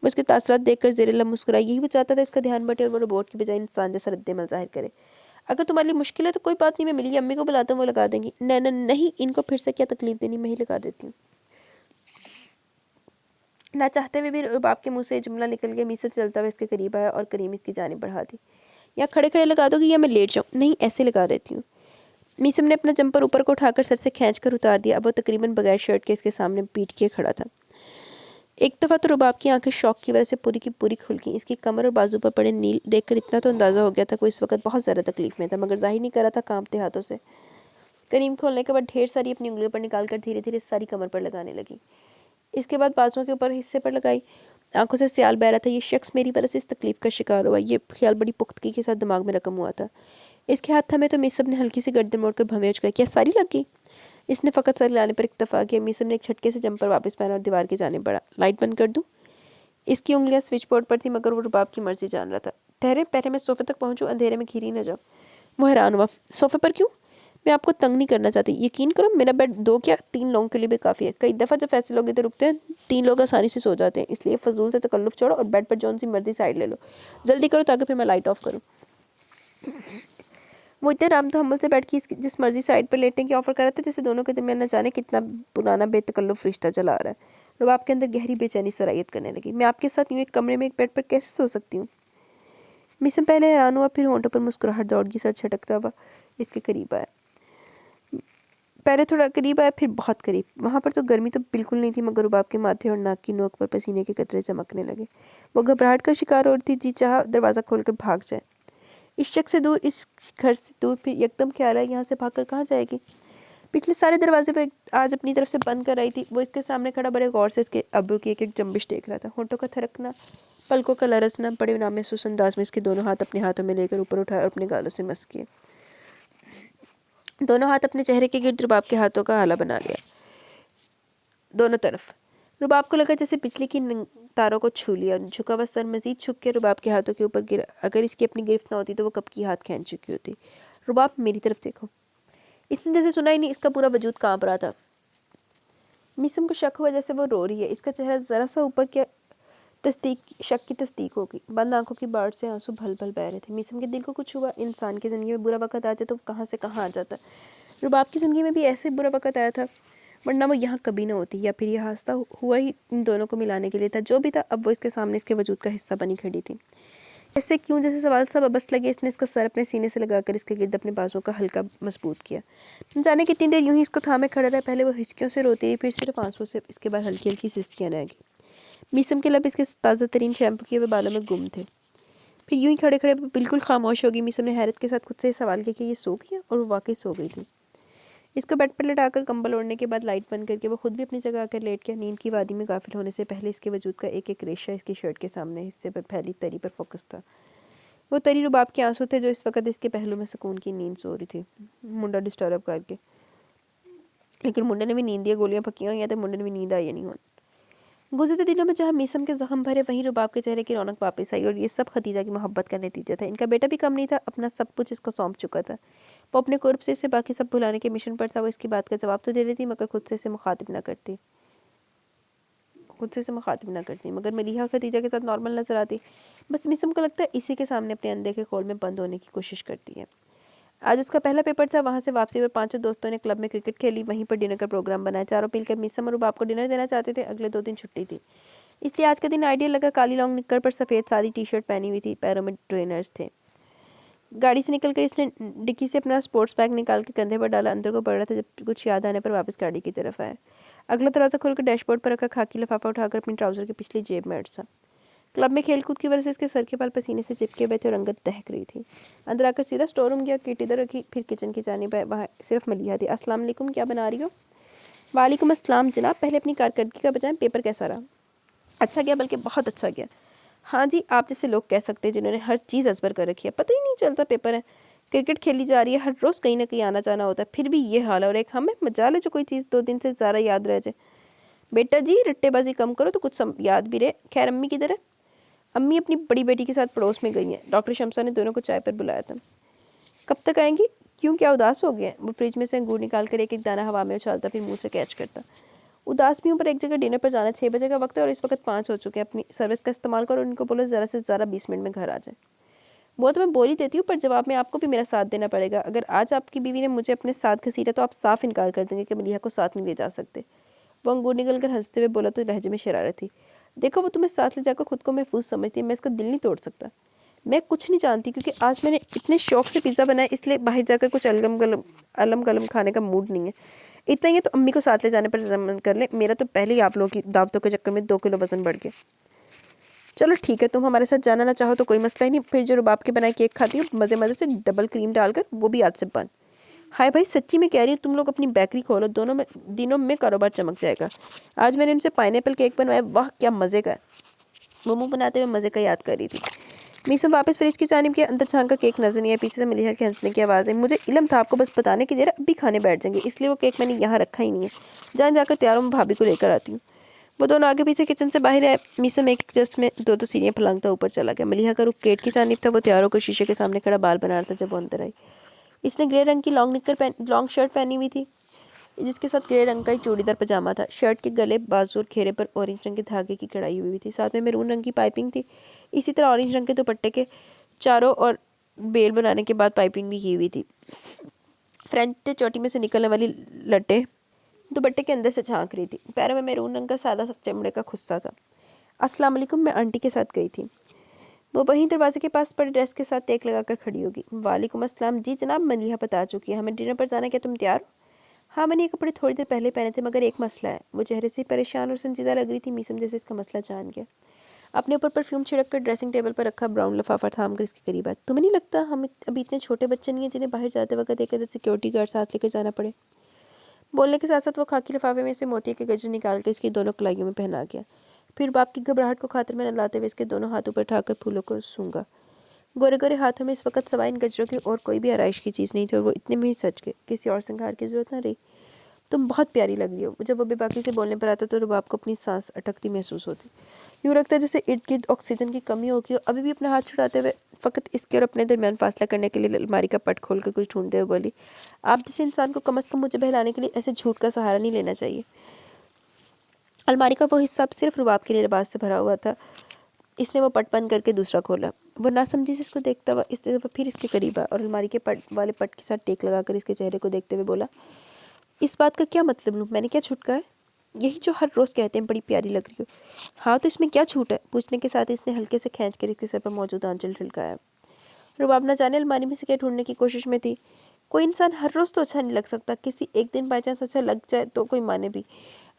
وہ اس کے تاثرات دیکھ کر زیر لب مسکرائی۔ یہی وہ چاہتا تھا اس کا دھیان بٹے اور وہ روبوٹ کی بجائے انسان جیسا رد عمل ظاہر کرے۔ اگر تمہارے لیے مشکل ہے تو کوئی بات نہیں، میں ملی امی کو بلاتا ہوں، وہ لگا دیں گی۔ نہیں، ان کو پھر سے کیا تکلیف دینی، میں ہی لگا دیتی ہوں۔ نہ چاہتے ہوئے بھی رباب کے منہ سے یہ جملہ نکل گیا۔ میسم چلتا ہوا اس کے قریب آیا اور کریم اس کی جانب بڑھا دی۔ یا کھڑے کھڑے لگا دو گی یا میں لیٹ جاؤں؟ نہیں، ایسے لگا دیتی ہوں۔ میسم نے اپنا جمپر اوپر کو اٹھا کر سر سے کھینچ کر اتار دیا۔ اب وہ تقریباً بغیر شرٹ کے اس کے سامنے پیٹ کیے کھڑا تھا۔ ایک دفعہ تو رباب کی آنکھیں شوق کی وجہ سے پوری کی پوری کھل گئیں۔ اس کی کمر اور بازو پر پڑے نیل دیکھ کر اتنا تو اندازہ ہو گیا تھا کہ وہ اس وقت بہت زیادہ تکلیف میں تھا، مگر ظاہر نہیں کر رہا تھا کانپتے ہاتھوں سے۔ کریم کھولنے کے بعد ڈھیر ساری اپنی انگلیوں پر نکال کر دھیرے دھیرے ساری کمر پر لگانے لگی۔ اس کے بعد بازوؤں کے اوپر حصے پر لگائی۔ آنکھوں سے سیال بہ رہا تھا، یہ شخص میری وجہ سے اس تکلیف کا شکار ہوا، یہ خیال بڑی پختگی کے ساتھ دماغ میں رقم ہوا تھا۔ اس کے ہاتھ تھمے تو میسم نے ہلکی سی گردن موڑ کر بھویں اچکائی۔ کیا ساری لگ گئی؟ اس نے فقط سر لانے پر اکتفا کیا۔ میسم نے ایک جھٹکے سے جمپر واپس پہنا اور دیوار کی جانب بڑھا۔ لائٹ بند کر دوں؟ اس کی انگلیاں سوئچ بورڈ پر تھیں مگر وہ رباب کی مرضی جان رہا تھا۔ ٹھہرے، پہلے میں صوفے تک پہنچوں، اندھیرے میں گھری نہ جاؤ۔ وہ حیران ہوا، صوفے پر کیوں؟ میں آپ کو تنگ نہیں کرنا چاہتی، یقین کرو میرا بیڈ 2 کیا 3 لوگوں کے لیے بھی کافی ہے۔ کئی دفعہ جب ایسے لوگ ادھر رکتے ہیں 3 لوگ آسانی سے سو جاتے ہیں، اس لیے فضول سے تکلف چھوڑو اور بیڈ پر جون سی مرضی سائڈ لے لو۔ جلدی کرو تاکہ پھر میں لائٹ آف کروں۔ وہ اتنے رام تحمل سے بیٹھ کے جس مرضی سائڈ پر لیٹنے کی آفر کر رہا تھا جیسے دونوں کے درمیان نہ جانے کتنا پرانا بے تکلف رشتہ چلا آ رہا ہے۔ رباب کے اندر گہری بے چینی سرایت کرنے لگی۔ میں آپ کے ساتھ یوں ایک کمرے میں ایک بیڈ پر کیسے سو سکتی ہوں؟ میسم پہلے حیران ہوا، پھر ہونٹوں پر مسکراہٹ دوڑ گئی۔ سر چھٹکتا ہوا اس کے قریب آیا، پہلے تھوڑا قریب آیا پھر بہت قریب۔ وہاں پر تو گرمی تو بالکل نہیں تھی مگر رباب کے ماتھے اور ناک کی نوک پر پسینے کے قطرے چمکنے لگے۔ وہ گھبراہٹ کا شکار ہو رہی تھی، جی چاہا دروازہ کھول کر بھاگ جائے، اس شخص سے دور، اس گھر سے دور۔ پھر یکدم خیال آیا یہاں سے بھاگ کر کہاں جائے گی؟ پچھلے سارے دروازے وہ آج اپنی طرف سے بند کر رہی تھی۔ وہ اس کے سامنے کھڑا بڑے غور سے اس کے ابرو کی ایک ایک جنبش دیکھ رہا تھا، ہونٹوں کا تھرکنا، پلکوں کا لرزنا۔ بڑے نامحسوس انداز میں اس کے دونوں ہاتھ اپنے ہاتھوں میں لے کر اوپر اٹھائے اور اپنے گالوں سے مس کیے۔ دونوں ہاتھ اپنے چہرے کے گرد رباب کے ہاتھوں کا ہالہ بنا لیا، دونوں طرف۔ رباب کو لگا جیسے بجلی کی تاروں کو چھو لیا، جھکا ہوا سر مزید جھک کے رباب کے ہاتھوں کے اوپر گرا۔ اگر اس کی اپنی گرفت نہ ہوتی تو وہ کب کی ہاتھ کھینچ چکی ہوتی۔ رباب میری طرف دیکھو۔ اس نے جیسے سنا ہی نہیں، اس کا پورا وجود کانپ رہا تھا۔ میسم کو شک ہوا جیسے وہ رو رہی ہے۔ اس کا چہرہ ذرا سا اوپر کیا، شک کی تصدیق ہوگی۔ بند آنکھوں کی باڑ سے آنسو بھل بھل بہ رہے تھے۔ میسم کے دل کو کچھ ہوا، انسان کی زندگی میں برا وقت آ جائے تو کہاں سے کہاں آ جاتا۔ رباب کی زندگی میں بھی ایسے برا وقت آیا تھا، ورنہ وہ یہاں کبھی نہ ہوتی، یا پھر یہ حادثہ ہوا ہی ان دونوں کو ملانے کے لیے تھا۔ جو بھی تھا اب وہ اس کے سامنے اس کے وجود کا حصہ بنی کھڑی تھی۔ ایسے کیوں جیسے سوال سب ابس لگے۔ اس نے اس کا سر اپنے سینے سے لگا کر اس کے گرد اپنے بازوں کا ہلکا مضبوط کیا۔ نہ جانے کتنی دیر یوں ہی اس کو تھامے کھڑا رہا۔ پہلے وہ ہچکیوں سے روتی رہی، پھر صرف آنسوں سے، اس کے بعد ہلکی ہلکی سستیاں رہ گئی۔ میسم کے لب اس کے تازہ ترین شیمپو کیے ہوئے بالوں میں گم تھے۔ پھر یوں ہی کھڑے کھڑے بالکل خاموش ہو گئی۔ میسم نے حیرت کے ساتھ خود سے سوال کیا کہ یہ سو گیا، اور وہ واقعی سو گئی تھی۔ اس کو بیڈ پر لٹا کر کمبل اوڑھنے کے بعد لائٹ بند کر کے وہ خود بھی اپنی جگہ آ کر لیٹ گیا۔ نیند کی وادی میں غافل ہونے سے پہلے اس کے وجود کا ایک ایک ریشہ اس کی شرٹ کے سامنے حصے پر پھیلی تری پر فوکس تھا۔ وہ تری رباب کے آنسو تھے جو اس وقت اس کے پہلو میں سکون کی نیند سو رہی تھی، منڈا ڈسٹرب کر کے۔ لیکن منڈے نے بھی نیند دی، گولیاں پکیاں ہوئی ہیں تو منڈے نے بھی نیند آئی نہیں ہون۔ गुज़रते दिनों में जहाँ मीसम के ज़ख्म भरे, वहीं रुबाब के चेहरे की रौनक वापस आई, और ये सब खदीजा की मोहब्बत का नतीजा था। इनका बेटा भी कम नहीं था, अपना सब कुछ इसको सौंप चुका था। वो अपने कुर्ब से इसे बाकी सब भुलाने के मिशन पर था। वो इसकी बात का जवाब तो दे रही थी, मगर खुद से इसे मुखातिब ना करती, मगर मलीहा खदीजा के साथ नॉर्मल नजर आती। बस मिसम को लगता है इसी के सामने अपने अंधे के खोल में बंद होने की कोशिश करती है। आज उसका पहला पेपर था। वहाँ से वापसी पर पांचों दोस्तों ने क्लब में क्रिकेट खेली, वहीं पर डिनर का प्रोग्राम बनाया। चारों मिलकर मिसम और रुबाब को डिनर देना चाहते थे। अगले 2 दिन छुट्टी थी, इसलिए आज का दिन आइडियल लगा। काली लॉन्ग निक्कर पर सफ़ेद सादी टी शर्ट पहनी हुई थी, पैरों में ट्रेनर्स थे। गाड़ी से निकलकर इसने डिक्की से अपना स्पोर्ट्स बैग निकाल के कंधे पर डाला। अंदर को बढ़ रहा था जब कुछ याद आने पर वापस गाड़ी की तरफ आया। अगला दरवाज़ा खोलकर डैशबोर्ड पर रखा खाकी लिफाफा उठाकर अपनी ट्राउज़र की पिछली जेब में अटसा। क्लब में खेलकूद की वजह से इसके सर के बाल पसीने से चिपके हुए थे और रंगत दहक रही थी। अंदर आकर सीधा स्टोर रूम गया, किट इधर रखी, फिर किचन की जानिब आया। वहाँ सिर्फ मलिहा थी। अस्सलाम वालेकुम, क्या बना रही हो? वालेकुम अस्सलाम जनाब, पहले अपनी कारकर्दगी का बताएं, पेपर कैसा रहा? अच्छा गया, बल्कि बहुत अच्छा गया। हाँ जी, आप जैसे लोग कह सकते हैं जिन्होंने हर चीज़ अजबर कर रखी है, पता ही नहीं चलता पेपर है। क्रिकेट खेली जा रही है, हर रोज़ कहीं ना कहीं आना जाना होता है, फिर भी ये हाल है। और एक हमें मजाल है जो कोई चीज़ 2 दिन से ज़्यादा याद रह जाए। बेटा जी, रट्टेबाजी कम करो तो कुछ याद भी रहे। खैर, अम्मी किधर है? अम्मी अपनी बड़ी बेटी के साथ पड़ोस में गई हैं। डॉक्टर शमसा ने दोनों को चाय पर बुलाया था। कब तक आएंगी? क्यों, क्या उदास हो गए? वो फ्रिज में से अंगूर निकाल कर एक एक दाना हवा में उछालता, फिर मुंह से कैच करता। उदास भी हूँ, पर एक जगह डिनर पर जाना, 6 बजे का वक्त है और इस वक्त 5 हो चुके हैं। अपनी सर्विस का इस्तेमाल करो और उनको बोलो ज़रा से ज़रा 20 मिनट में घर आ जाए। वो तो मैं बोल ही देती हूँ, पर जवाब में आपको भी मेरा साथ देना पड़ेगा। अगर आज आपकी बीवी ने मुझे अपने साथ घसीटा तो आप साफ इनकार कर देंगे कि मलिहा को साथ नहीं ले जा सकते। वो अंगूर निकल कर हंसते हुए बोला तो लहजे में शरारत थी। देखो, वो तुम्हें साथ ले जाकर खुद को महफूज समझती है, मैं इसका दिल नहीं तोड़ सकता। मैं कुछ नहीं जानती, क्योंकि आज मैंने इतने शौक से पिज़्ज़ा बनाया, इसलिए बाहर जाकर कुछ अलम गलम खाने का मूड नहीं है। इतना ही है तो अम्मी को साथ ले जाने पर जमानत कर ले। मेरा तो पहले ही आप लोगों की दावतों के चक्कर में 2 किलो वजन बढ़ गया। चलो ठीक है, तुम हमारे साथ जाना ना चाहो तो कोई मसला ही नहीं। फिर जो रुबाब के बनाए केक खाती हो मज़े मज़े से डबल क्रीम डालकर, वो भी आज से बंद। हाय भाई, सच्ची में कह रही हूँ, तुम लोग अपनी बेकरी खोलो, दिनों में कारोबार चमक जाएगा। आज मैंने उनसे पाइनएप्पल केक बनवाया, वाह क्या मज़े का है। वो मुँह बनाते हुए मज़े का याद कर रही थी। मीसम वापस फ्रिज की जानिब के अंदर झांक का केक नजर नहीं आया। पीछे से मलिहा के हंसने की आवाज़ है। मुझे इल्म था आपको बस बताने की देर, अब भी खाने बैठ जाएंगे, इसलिए वो केक मैंने यहाँ रखा ही नहीं है। जान जाकर तैयार हूँ, भाभी को लेकर आती हूँ। वो दोनों आगे पीछे किचन से बाहर आए। मीसम एक जस्ट में 2 सीढ़ियाँ फलांगता ऊपर चला गया। मलिहा का रुख गेट की जानिब था। वो तैयार होकर शीशे के सामने खड़ा बाल बना रहा था जब वो अंदर आई। इसने ग्रे रंग की लॉन्ग शर्ट पहनी हुई थी, जिसके साथ ग्रे रंग का एक चूड़ीदार पजामा था। शर्ट के गले, बाजू और घेरे पर ऑरेंज रंग के धागे की कढ़ाई हुई थी, साथ में मैरून रंग की पाइपिंग थी। इसी तरह ऑरेंज रंग के दुपट्टे के चारों और बेल बनाने के बाद पाइपिंग भी की हुई थी। फ्रंट चोटी में से निकलने वाली लट्टे दुपट्टे के अंदर से झांक रही थी। पैरों में मैरून रंग का सादा चमड़े का खुस्सा था। अस्सलाम वालेकुम, मैं आंटी के साथ गई थी। वो वहीं दरवाजे के पास पड़े ड्रेस के साथ टेक लगाकर खड़ी होगी। वालेकुम अस्सलाम। जी जनाब, मलिहा बता चुकी है, हमें डिनर पर जाना, क्या तुम तैयार हो? हाँ, मैंने ये कपड़े थोड़ी देर पहले पहने थे, मगर एक मसला है। वो चेहरे से परेशान और संजीदा लग रही थी। मीसम जैसे इसका मसला जान गया। अपने ऊपर परफ्यूम छिड़क कर ड्रेसिंग टेबल पर रखा ब्राउन लिफाफा थाम कर इसके करीब आया। तुम्हें नहीं लगता हम अभी इतने छोटे बच्चे नहीं हैं जिन्हें बाहर जाते वक्त एक सिक्योरिटी गार्ड साथ लेकर जाना पड़े? बोलने के साथ साथ वो खाकी लिफाफे में से मोती के गजरे निकाल कर इसकी दोनों कलाइयों में पहना गया। फिर बाप की घबराहट को खातिर में न लाते हुए इसके दोनों हाथों पर उठाकर फूलों को सूंघा। गोरे गोरे हाथों में इस वक्त सवाई इन गजरों की और कोई भी आराइश की चीज़ नहीं थी, और वो इतने में ही सच गए। किसी और श्रृंगार की जरूरत न रही। तुम बहुत प्यारी लग रही हो। जब वो बेबाकी से बोलने पर आता तो रुबाब को अपनी सांस अटकती महसूस होती। यूँ लगता है जैसे इर्द गिर्द ऑक्सीजन की कमी होगी। अभी भी अपना हाथ छुड़ाते हुए फ़कत इसके और अपने दरमियान फासला करने के लिए अलमारी का पट खोल कर कुछ ढूंढते हुए बोली, आप जैसे इंसान को कम अज़ कम मुझे बहलाने के लिए ऐसे झूठ का सहारा नहीं लेना चाहिए। अलमारी का वो हिस्सा अब सिर्फ रुबाब के लिए लिबास से भरा हुआ था। इसने वो पट बंद करके दूसरा खोला। वो नासमझी से इसको देखता हुआ इस दफ़ा फिर इसके करीब आया और अलमारी के वाले पट के साथ टेक लगाकर इसके चेहरे को देखते हुए बोला, इस बात का क्या मतलब लूँ? मैंने क्या छूट कहा है? यही जो हर रोज़ कहते हैं, बड़ी प्यारी लग रही हो। हाँ, तो इसमें क्या छूट है? पूछने के साथ इसने हल्के से खींच कर इसके सर पर मौजूद आंचल ठिलकाया। रुबाब न जाने अलमारी में से क्या ढूंढने की कोशिश में थी। कोई इंसान हर रोज़ तो अच्छा नहीं लग सकता, किसी एक दिन बाई चांस अच्छा लग जाए तो कोई माने भी।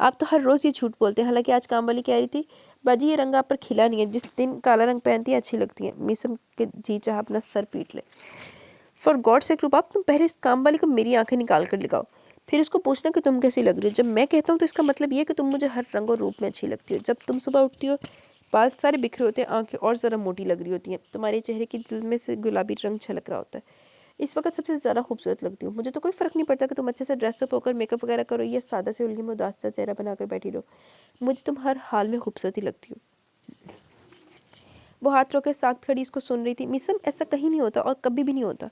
आप तो हर रोज़ ये झूठ बोलते हैं। हालांकि आज काम वाली कह रही थी, बाजी ये रंग आप पर खिला नहीं है, जिस दिन काला रंग पहनती है अच्छी लगती है। मीसम के जी चाह अपना सर पीट ले। फॉर गॉड सेक रुबाब, तुम पहले इस काम वाली को मेरी आंखें निकाल कर दिखाओ, फिर उसको पूछना कि तुम कैसी लग रही हो। जब मैं कहता हूँ तो इसका मतलब ये है कि तुम मुझे हर रंग और रूप में अच्छी लगती हो। जब तुम सुबह उठती हो, बाल सारे बिखरे होते हैं, आंखें और ज़रा मोटी लग रही होती हैं, तुम्हारे चेहरे की जिल्द में से गुलाबी रंग छलक रहा होता है। इस वक्त सबसे ज़्यादा खूबसूरत लगती हूँ। मुझे तो कोई फ़र्क नहीं पड़ता कि तुम अच्छे से ड्रेसअप होकर मेकअप वगैरह करो या सादा से उल्गी में उदास सा चेहरा बनाकर बैठी रहो, मुझे तुम हर हाल में खूबसूरती लगती हो। वो हाथ रोके साख्त खड़ी इसको सुन रही थी। मिसम, ऐसा कहीं नहीं होता और कभी भी नहीं होता।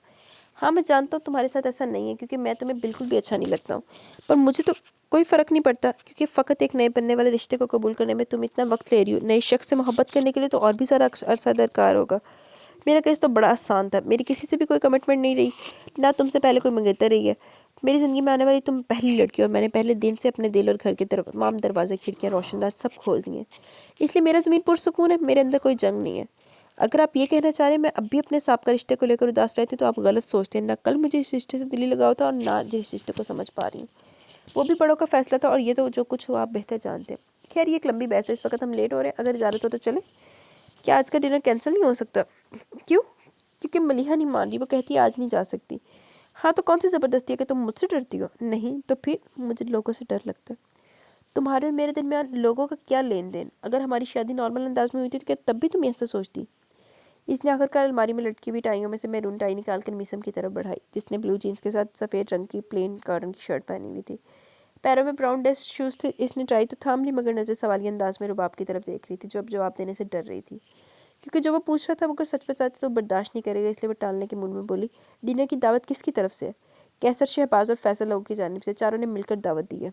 हाँ मैं जानता हूँ तुम्हारे साथ ऐसा नहीं है, क्योंकि मैं तुम्हें बिल्कुल भी अच्छा नहीं लगता हूँ, पर मुझे तो कोई फ़र्क नहीं पड़ता, क्योंकि फ़कत एक नए बनने वाले रिश्ते को कबूल करने में तुम इतना वक्त ले रही हो। नए शख्स से मोहब्बत करने के लिए तो और भी सारा अरसा दरकार होगा। मेरा केस तो बड़ा आसान था। मेरी किसी से भी कोई कमिटमेंट नहीं रही, ना तुमसे पहले कोई मंगेतर रही है। मेरी ज़िंदगी में आने वाली तुम पहली लड़की, और मैंने पहले दिन से अपने दिल और घर के तमाम दरवाजे, खिड़कियाँ, रोशनदान सब खोल दिए। इसलिए मेरा ज़मीन पुरसुकून है, मेरे अंदर कोई जंग नहीं है। अगर आप ये कहना चाह रहे हैं मैं अब भी अपने साबका रिश्ते को लेकर उदास रहती हूँ, तो आप गलत सोचते हैं। ना कल मुझे इस रिश्ते से दिली लगाव था, और ना जिस रिश्ते को समझ पा रही हूँ। वो भी बड़ों का फैसला था, और ये तो जो कुछ हुआ आप बेहतर जानते हैं। खैर ये एक लंबी बहस है, इस वक्त हम लेट हो रहे हैं, अगर इजाज़त हो तो चले। क्या आज का डिनर कैंसिल नहीं हो सकता? क्यों? क्योंकि मलिहा नहीं मान रही, वो कहती है आज नहीं जा सकती। हाँ तो कौन सी ज़बरदस्ती है कि तुम मुझसे डरती हो? नहीं तो फिर मुझे लोगों से डर लगता है। तुम्हारे और मेरे दरमियान लोगों का क्या लेन देन? अगर हमारी शादी नॉर्मल अंदाज में हुई थी तो क्या तब भी तुम ऐसा सोचती? इसने आखिरकार अलमारी में लटकी हुई टाइयों में से मैरून टाई निकालकर मिसम की तरफ बढ़ाई, जिसने ब्लू जीन्स के साथ सफ़ेद रंग की प्लेन कॉटन की शर्ट पहनी हुई थी। पैरों में ब्राउन ड्रेस शूज़ थे। इसने टाई तो थाम ली, मगर नज़र सवालिया अंदाज में रुबाब की तरफ देख रही थी, जो अब जवाब देने से डर रही थी, क्योंकि जो वो पूछ रहा था वो अगर सच बताती तो बर्दाश्त नहीं करेगा। इसलिए वो टालने के मूड में बोली, डिनर की दावत किसकी तरफ से है? कैसर, शहबाज और फैसल लोगों की जानिब से। चारों ने मिलकर दावत दी है।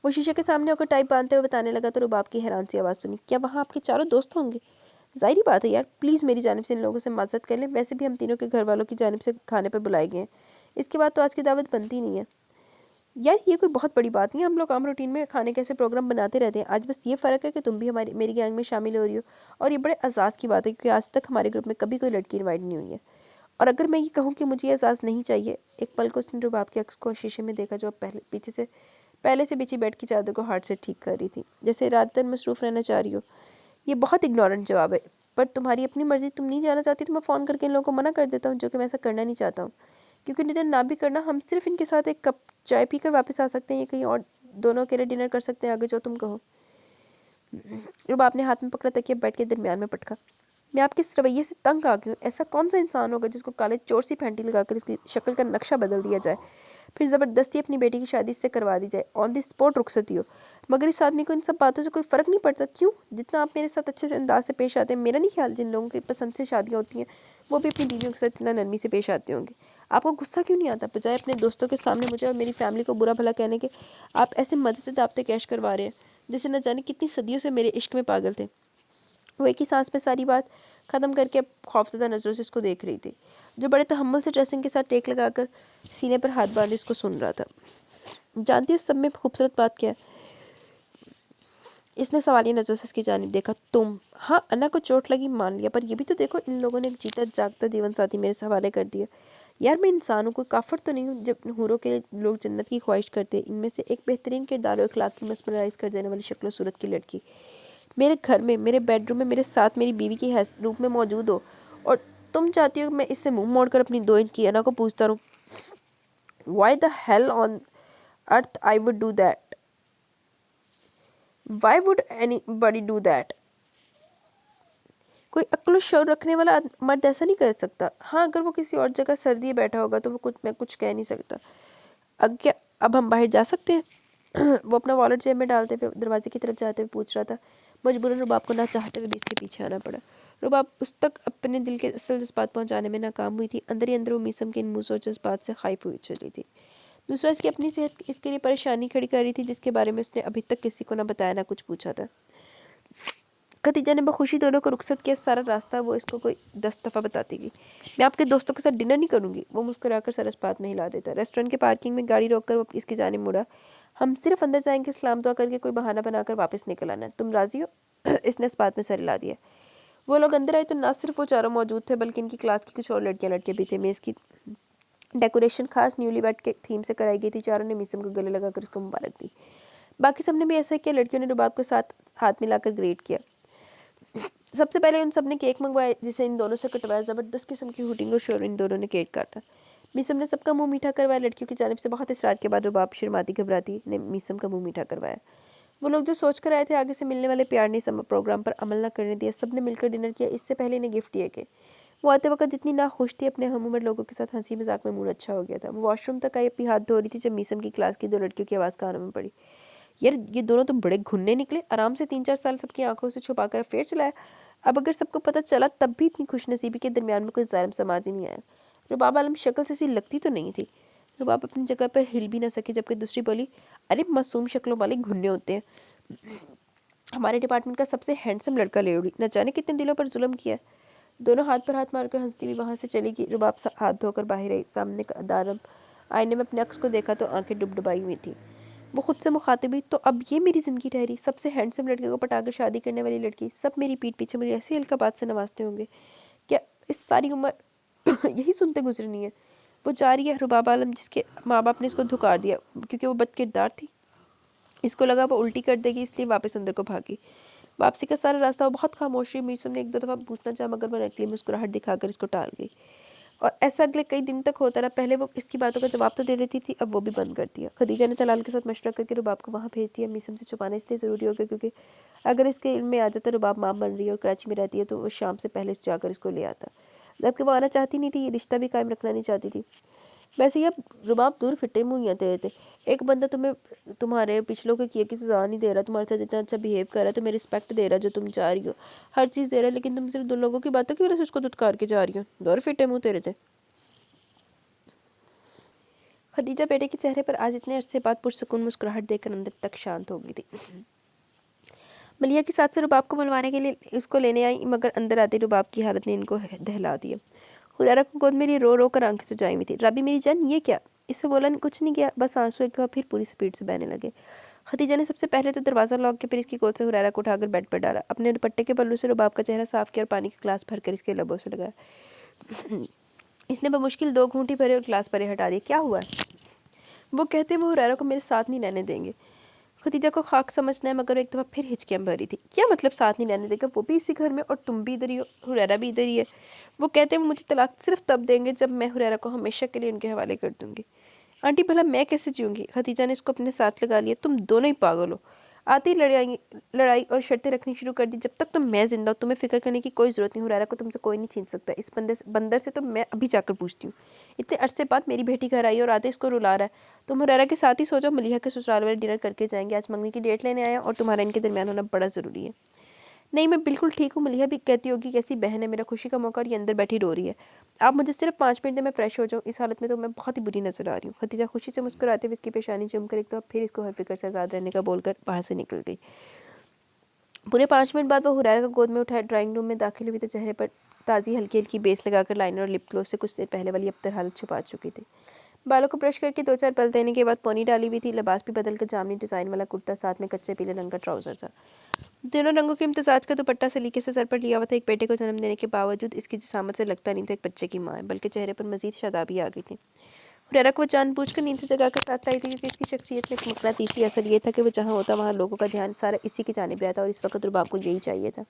वो शीशे के सामने होकर टाइप बांधते हुए बताने लगा तो रुबाब की हैरान सी आवाज़ सुनी, क्या वहाँ आपके चारों दोस्त होंगे? ज़ाहिर बात है यार, प्लीज़ मेरी जानिब से इन लोगों से माज़रत कर लें। वैसे भी हम तीनों के घर वालों की जानिब से खाने पर बुलाए गए हैं। इसके बाद तो आज की दावत बनती नहीं है। यार ये कोई बहुत बड़ी बात नहीं है, हम लोग आम रूटीन में खाने कैसे प्रोग्राम बनाते रहते हैं। आज बस ये फ़र्क है कि तुम भी हमारी मेरी गैंग में शामिल हो रही हो, और ये बड़े एजाज़ की बात है, क्योंकि आज तक हमारे ग्रुप में कभी कोई लड़की इन्वाइट नहीं हुई है। और अगर मैं ये कहूँ कि मुझे ये एहसास नहीं चाहिए। एक पल को उसने रुबाब के अक्स को शीशे में देखा, जो अब पहले से बिछी बेड की चादर को हाथ से ठीक कर रही थी, जैसे रात दिन मसरूफ़ रहना चाह रही हो। ये बहुत इग्नोरेंट जवाब है, पर तुम्हारी अपनी मर्ज़ी। तुम नहीं जाना चाहती तो मैं फ़ोन करके इन लोगों को मना कर देता हूँ, जो कि मैं ऐसा करना नहीं चाहता हूँ। क्योंकि डिनर ना भी करना, हम सिर्फ इनके साथ एक कप चाय पीकर वापस आ सकते हैं, या कहीं और दोनों अकेले डिनर कर सकते हैं, आगे जो तुम कहो। रुबाब ने हाथ में पकड़ा तकिया बेड के दरमियान में पटका। मैं आपके इस रवैये से तंग आ गई हूँ। ऐसा कौन सा इंसान होगा जिसको काले चोर सी फैंटी लगाकर इसकी शक्ल का नक्शा बदल दिया जाए, फिर ज़बरदस्ती अपनी बेटी की शादी इससे करवा दी जाए, ऑन द स्पॉट रुखसती हो। मगर इस आदमी को इन सब बातों से कोई फ़र्क नहीं पड़ता। क्यों? जितना आप मेरे साथ अच्छे से अंदाज से पेश आते हैं, मेरा नहीं ख्याल जिन लोगों की पसंद से शादियाँ होती हैं वो भी अपनी बीवियों के साथ इतना नरमी से पेश आते होंगे। आपको गुस्सा क्यों नहीं आता? बजाय अपने दोस्तों के सामने मुझे और मेरी फैमिली को बुरा भला कहने के, आप ऐसे मज़े से दावते कैश करवा रहे हैं जैसे न जाने कितनी सदियों से मेरे इश्क में पागल थे। वो एक ही सांस में सारी बात ख़त्म करके अब खौफज़दा नज़रों से इसको देख रही थी, जो बड़े तहम्मुल से ड्रेसिंग के साथ टेक लगाकर सीने पर हाथ बांधे इसको सुन रहा था। जानती हो सब में खूबसूरत बात क्या है? इसने सवालिया नज़रों से इसकी जानिब देखा। तुम? हाँ अन्ना को चोट लगी मान लिया, पर ये भी तो देखो, इन लोगों ने एक जीता जागता जीवन साथी मेरे से हवाले कर दिया। यार मैं इंसान हूँ, कोई काफिर तो नहीं हूँ। जब हूरों के लोग जन्नत की ख्वाहिश करते हैं, इनमें से एक बेहतरीन किरदार और अखलाक की मस्मराइज कर देने वाली शक्ल सूरत की लड़की मेरे घर में, मेरे बेडरूम में, मेरे साथ मेरी बीवी की रूप में मौजूद हो, और तुम चाहती हो मैं इससे मुंह मोड़कर अपनी 2 इंच की अन्ना को पूछता रहूँ, why the hell on earth I would do that? Why would any buddy do that? कोई अक्ल शौर रखने वाला मर्द ऐसा नहीं कर सकता। हाँ अगर वो किसी और जगह सर्दी बैठा होगा तो मैं कुछ कह नहीं सकता। अब हम बाहर जा सकते हैं? वो अपना वॉलेट जेब में डालते हुए दरवाजे की तरफ जाते हुए पूछ रहा था। मजबूरन रुबाब को ना चाहते हुए भी इसके पीछे आना पड़ा। रुबाब उस तक अपने दिल के असल जज्बात पहुंचाने में नाकाम हुई थी। अंदर ही अंदर वो मीसम के इन मूसर जज्बात से खाइफ हुई चली थी। दूसरा, इसकी अपनी सेहत इसके लिए परेशानी खड़ी कर रही थी, जिसके बारे में उसने अभी तक किसी को ना बताया ना कुछ पूछा था। खतीजा ने बखुशी दोनों को रुखसत किया। सारा रास्ता वो इसको कोई 10 दफ़ा बताती गई, मैं आपके दोस्तों के साथ डिनर नहीं करूँगी। वो मुस्कुराकर सर इस बात में हिला देता। रेस्टोरेंट के पार्किंग में गाड़ी रोककर वो इसकी जानिब मुड़ा। हम सिर्फ अंदर जाएंगे, सलाम दुआ करके कोई बहाना बनाकर वापस निकल आना। तुम राज़ी हो? इसने इस बात में सर हिला दिया। वो लोग अंदर आए तो ना सिर्फ वो चारों मौजूद थे, बल्कि इनकी क्लास की कुछ और लड़कियाँ लड़के भी थे। मेज़ की डेकोरेशन खास न्यूली बैट के थीम से कराई गई थी। चारों ने मीसम को गले लगाकर उसको मुबारक दी। बाकी सबने भी ऐसा किया। लड़कियों ने रुबाब के साथ हाथ मिलाकर ग्रेट किया। सबसे पहले उन सब ने केक मंगवाया, जिसे इन दोनों से कटवाया। ज़बरदस्त किस्म की हुटिंग और शोर इन दोनों ने केक काटा। मीसम ने सबका मुंह मीठा करवाया। लड़कियों की जानिब से बहुत इसरार के बाद रुबाब शर्माती घबराती ने मीसम का मुंह मीठा करवाया। वो लोग जो सोच कर आए थे आगे से मिलने वाले प्यार ने प्रोग्राम पर अमल न करने दिया। सब ने मिलकर डिनर किया। इससे पहले इन्हें गिफ्ट दिए गए। وہ آتے وقت جتنی ناخوش تھی اپنے ہم عمر لوگوں کے ساتھ ہنسی مذاق میں موڈ اچھا ہو گیا تھا۔ وہ واش روم تک آئی، اپنی ہاتھ دھو رہی تھی جب میسم کی کلاس کی 2 لڑکیوں کی آواز کانوں میں پڑی۔ یار یہ دونوں تو بڑے گھننے نکلے، آرام سے 3-4 سال سب کی آنکھوں سے چھپا کر افیئر چلایا۔ اب اگر سب کو پتہ چلا تب بھی اتنی خوش نصیبی کے درمیان میں کوئی ظالم سماج ہی نہیں آیا۔ رباب عالم شکل سے ایسی لگتی تو نہیں تھی۔ رباب اپنی جگہ پر ہل بھی نہ سکی، جبکہ دوسری بولی، ارے معصوم شکلوں والے گھننے ہوتے ہیں، ہمارے ڈپارٹمنٹ کا سب سے ہینڈسم لڑکا لے اڑی، نہ جانے کتنے دلوں پر ظلم کیا۔ دونوں ہاتھ پر ہاتھ مار کر ہنستی ہوئی وہاں سے چلی گئی۔ رباب ہاتھ دھو کر باہر آئی، سامنے کا دارم آئینے میں اپنے عکس کو دیکھا تو آنکھیں ڈبڈبائی ہوئی تھیں۔ وہ خود سے مخاطب ہوئی، تو اب یہ میری زندگی ٹھہری، سب سے ہینڈسم لڑکے کو پٹا کر شادی کرنے والی لڑکی، سب میری پیٹھ پیچھے مجھے ایسی القابات سے نوازتے ہوں گے، کیا اس ساری عمر یہی سنتے گزرنی ہے۔ وہ جا رہی ہے، رباب عالم جس کے ماں باپ نے اس کو دھکار دیا کیونکہ وہ بد کردار تھی، اس کو لگا وہ الٹی کر دے گی، اس لیے واپس اندر کو بھاگی۔ واپسی کا سارا راستہ وہ بہت خاموش رہی۔ میرسم نے 1-2 دفعہ پوچھنا چاہا مگر وہ نکلی مسکراہٹ دکھا کر اس کو ٹال گئی، اور ایسا اگلے کئی دن تک ہوتا رہا۔ پہلے وہ اس کی باتوں کا جواب تو دے دیتی تھی، اب وہ بھی بند کر دیا۔ خدیجہ نے طلال کے ساتھ مشورہ کر کے رباب کو وہاں بھیج دیا۔ میسم سے چھپانا اس لیے ضروری ہو گیا کیونکہ اگر اس کے علم میں آ جاتا رباب ماں بن رہی ہے اور کراچی میں رہتی ہے تو وہ شام سے پہلے جا کر اس کو لے آتا، جبکہ وہ آنا چاہتی نہیں تھی، یہ رشتہ بھی قائم رکھنا نہیں چاہتی تھی۔ ویسے یہ رباب دور پھٹے منہ ہی تھے، ایک بندہ تمہیں تمہارے پچھلوں کے کیے کی سزا نہیں دے رہا، تمہارے ساتھ اتنا اچھا بیہیو کر رہا ہے، تمہیں رسپیکٹ دے رہا ہے جو تم چاہ رہی ہو، ہر چیز دے رہا ہے، لیکن تم صرف 2 لوگوں کی باتوں کی وجہ سے اس کو دھتکار کے جا رہی ہو۔ دور پھٹے منہ تیرے تھے۔ خدیجہ بیٹے کے چہرے پر آج اتنے عرصے بعد پرسکون مسکراہٹ دیکھ کر اندر تک شانت ہو گئی تھی۔ ملیحہ کے ساتھ سے رباب کو ملوانے کے لیے اس کو لینے آئی، مگر اندر آتے رباب کی حالت نے ان کو دہلا دیا۔ حریرہ کو گود میں لیے رو رو کر آنکھیں سجائی ہوئی تھی۔ رابی میری جان یہ کیا؟ اس سے بولا کچھ نہیں کیا، بس آنسو ایک دفعہ پھر پوری سپیڈ سے بہنے لگے۔ خدیجہ نے سب سے پہلے تو دروازہ لاک کے پھر اس کی گود سے حریرہ کو اٹھا کر بیڈ پر ڈالا، اپنے دوپٹے کے پلو سے رباب کا چہرہ صاف کیا اور پانی کا گلاس بھر کر اس کے لبوں سے لگایا۔ اس نے بمشکل 2 گھونٹی بھرے اور گلاس پرے ہٹا دیا۔ کیا ہوا ہے؟ وہ کہتے ہیں وہ حریرہ کو میرے ساتھ نہیں رہنے دیں گے۔ خدیجہ کو خاک سمجھنا ہے مگر ایک دفعہ پھر ہچکیاں بھری تھی۔ کیا مطلب ساتھ نہیں رہنے دے گا؟ وہ بھی اسی گھر میں اور تم بھی ادھر ہی ہو، حریرہ بھی ادھر ہی ہے۔ وہ کہتے ہیں وہ مجھے طلاق صرف تب دیں گے جب میں حریرہ کو ہمیشہ کے لیے ان کے حوالے کر دوں گی۔ آنٹی بھلا میں کیسے جیوں گی؟ خدیجہ نے اس کو اپنے ساتھ لگا لیا۔ تم دونوں ہی پاگل ہو۔ آتے ہی لڑائی اور شرطیں رکھنی شروع کر دی۔ جب تک تم میں زندہ ہوں تمہیں فکر کرنے کی کوئی ضرورت نہیں، حریرہ کو تم سے کوئی نہیں چھین سکتا۔ اس بندر سے تو میں ابھی جا کر پوچھتی ہوں، اتنے عرصے بعد میری بیٹی گھر آئی اور آتے اس کو رلا رہا ہے۔ تم حریرہ کے ساتھ ہی سو جاؤ، ملیحہ کے سسرال والے ڈنر کر کے جائیں گے، آج منگنی کی ڈیٹ لینے آیا اور تمہارا ان کے درمیان ہونا بڑا ضروری ہے۔ نہیں میں بالکل ٹھیک ہوں، ملیحہ بھی کہتی ہوگی کیسی بہن ہے، میرا خوشی کا موقع اور یہ اندر بیٹھی رو رہی ہے، آپ مجھے صرف 5 منٹ دیں میں فریش ہو جاؤں، اس حالت میں تو میں بہت ہی بری نظر آ رہی ہوں۔ خدیجہ خوشی سے مسکراتے ہوئے اس کی پیشانی چوم کر ایک دفعہ پھر اس کو ہر فکر سے آزاد رہنے کا بول کر باہر سے نکل گئی۔ پورے 5 منٹ بعد وہ حریرہ کو گود میں اٹھائے ڈرائنگ روم میں داخل ہوئی تو چہرے پر تازی ہلکی ہلکی بیس لگا کر لائنر اور لپ گلوس سے کچھ دیر پہلے والی ابتر حالت چھپا چکی تھی۔ بالوں کو برش کر کے 2-4 پل دینے کے بعد پونی ڈالی ہوئی تھی، لباس بھی بدل کر جامنی ڈیزائن والا کرتا ساتھ میں کچے پیلے رنگ کا ٹراؤزر تھا۔ تینوں رنگوں کے امتزاج کا دوپٹہ سلیقے سے سر پر لیا ہوا تھا۔ ایک بیٹے کو جنم دینے کے باوجود اس کی جسامت سے لگتا نہیں تھا ایک بچے کی ماں ہے، بلکہ چہرے پر مزید شادابی آ گئی تھی۔ حریرہ کو وہ جان بوجھ کر نیند سے جگا کر ساتھ لائی تھی کیونکہ اس کی شخصیت میں ایک مقناطیسی اثر یہ تھا کہ وہ جہاں ہوتا وہاں لوگوں کا دھیان سارا اسی کی جانب رہتا، اور اس وقت رباب کو یہی چاہیے تھا۔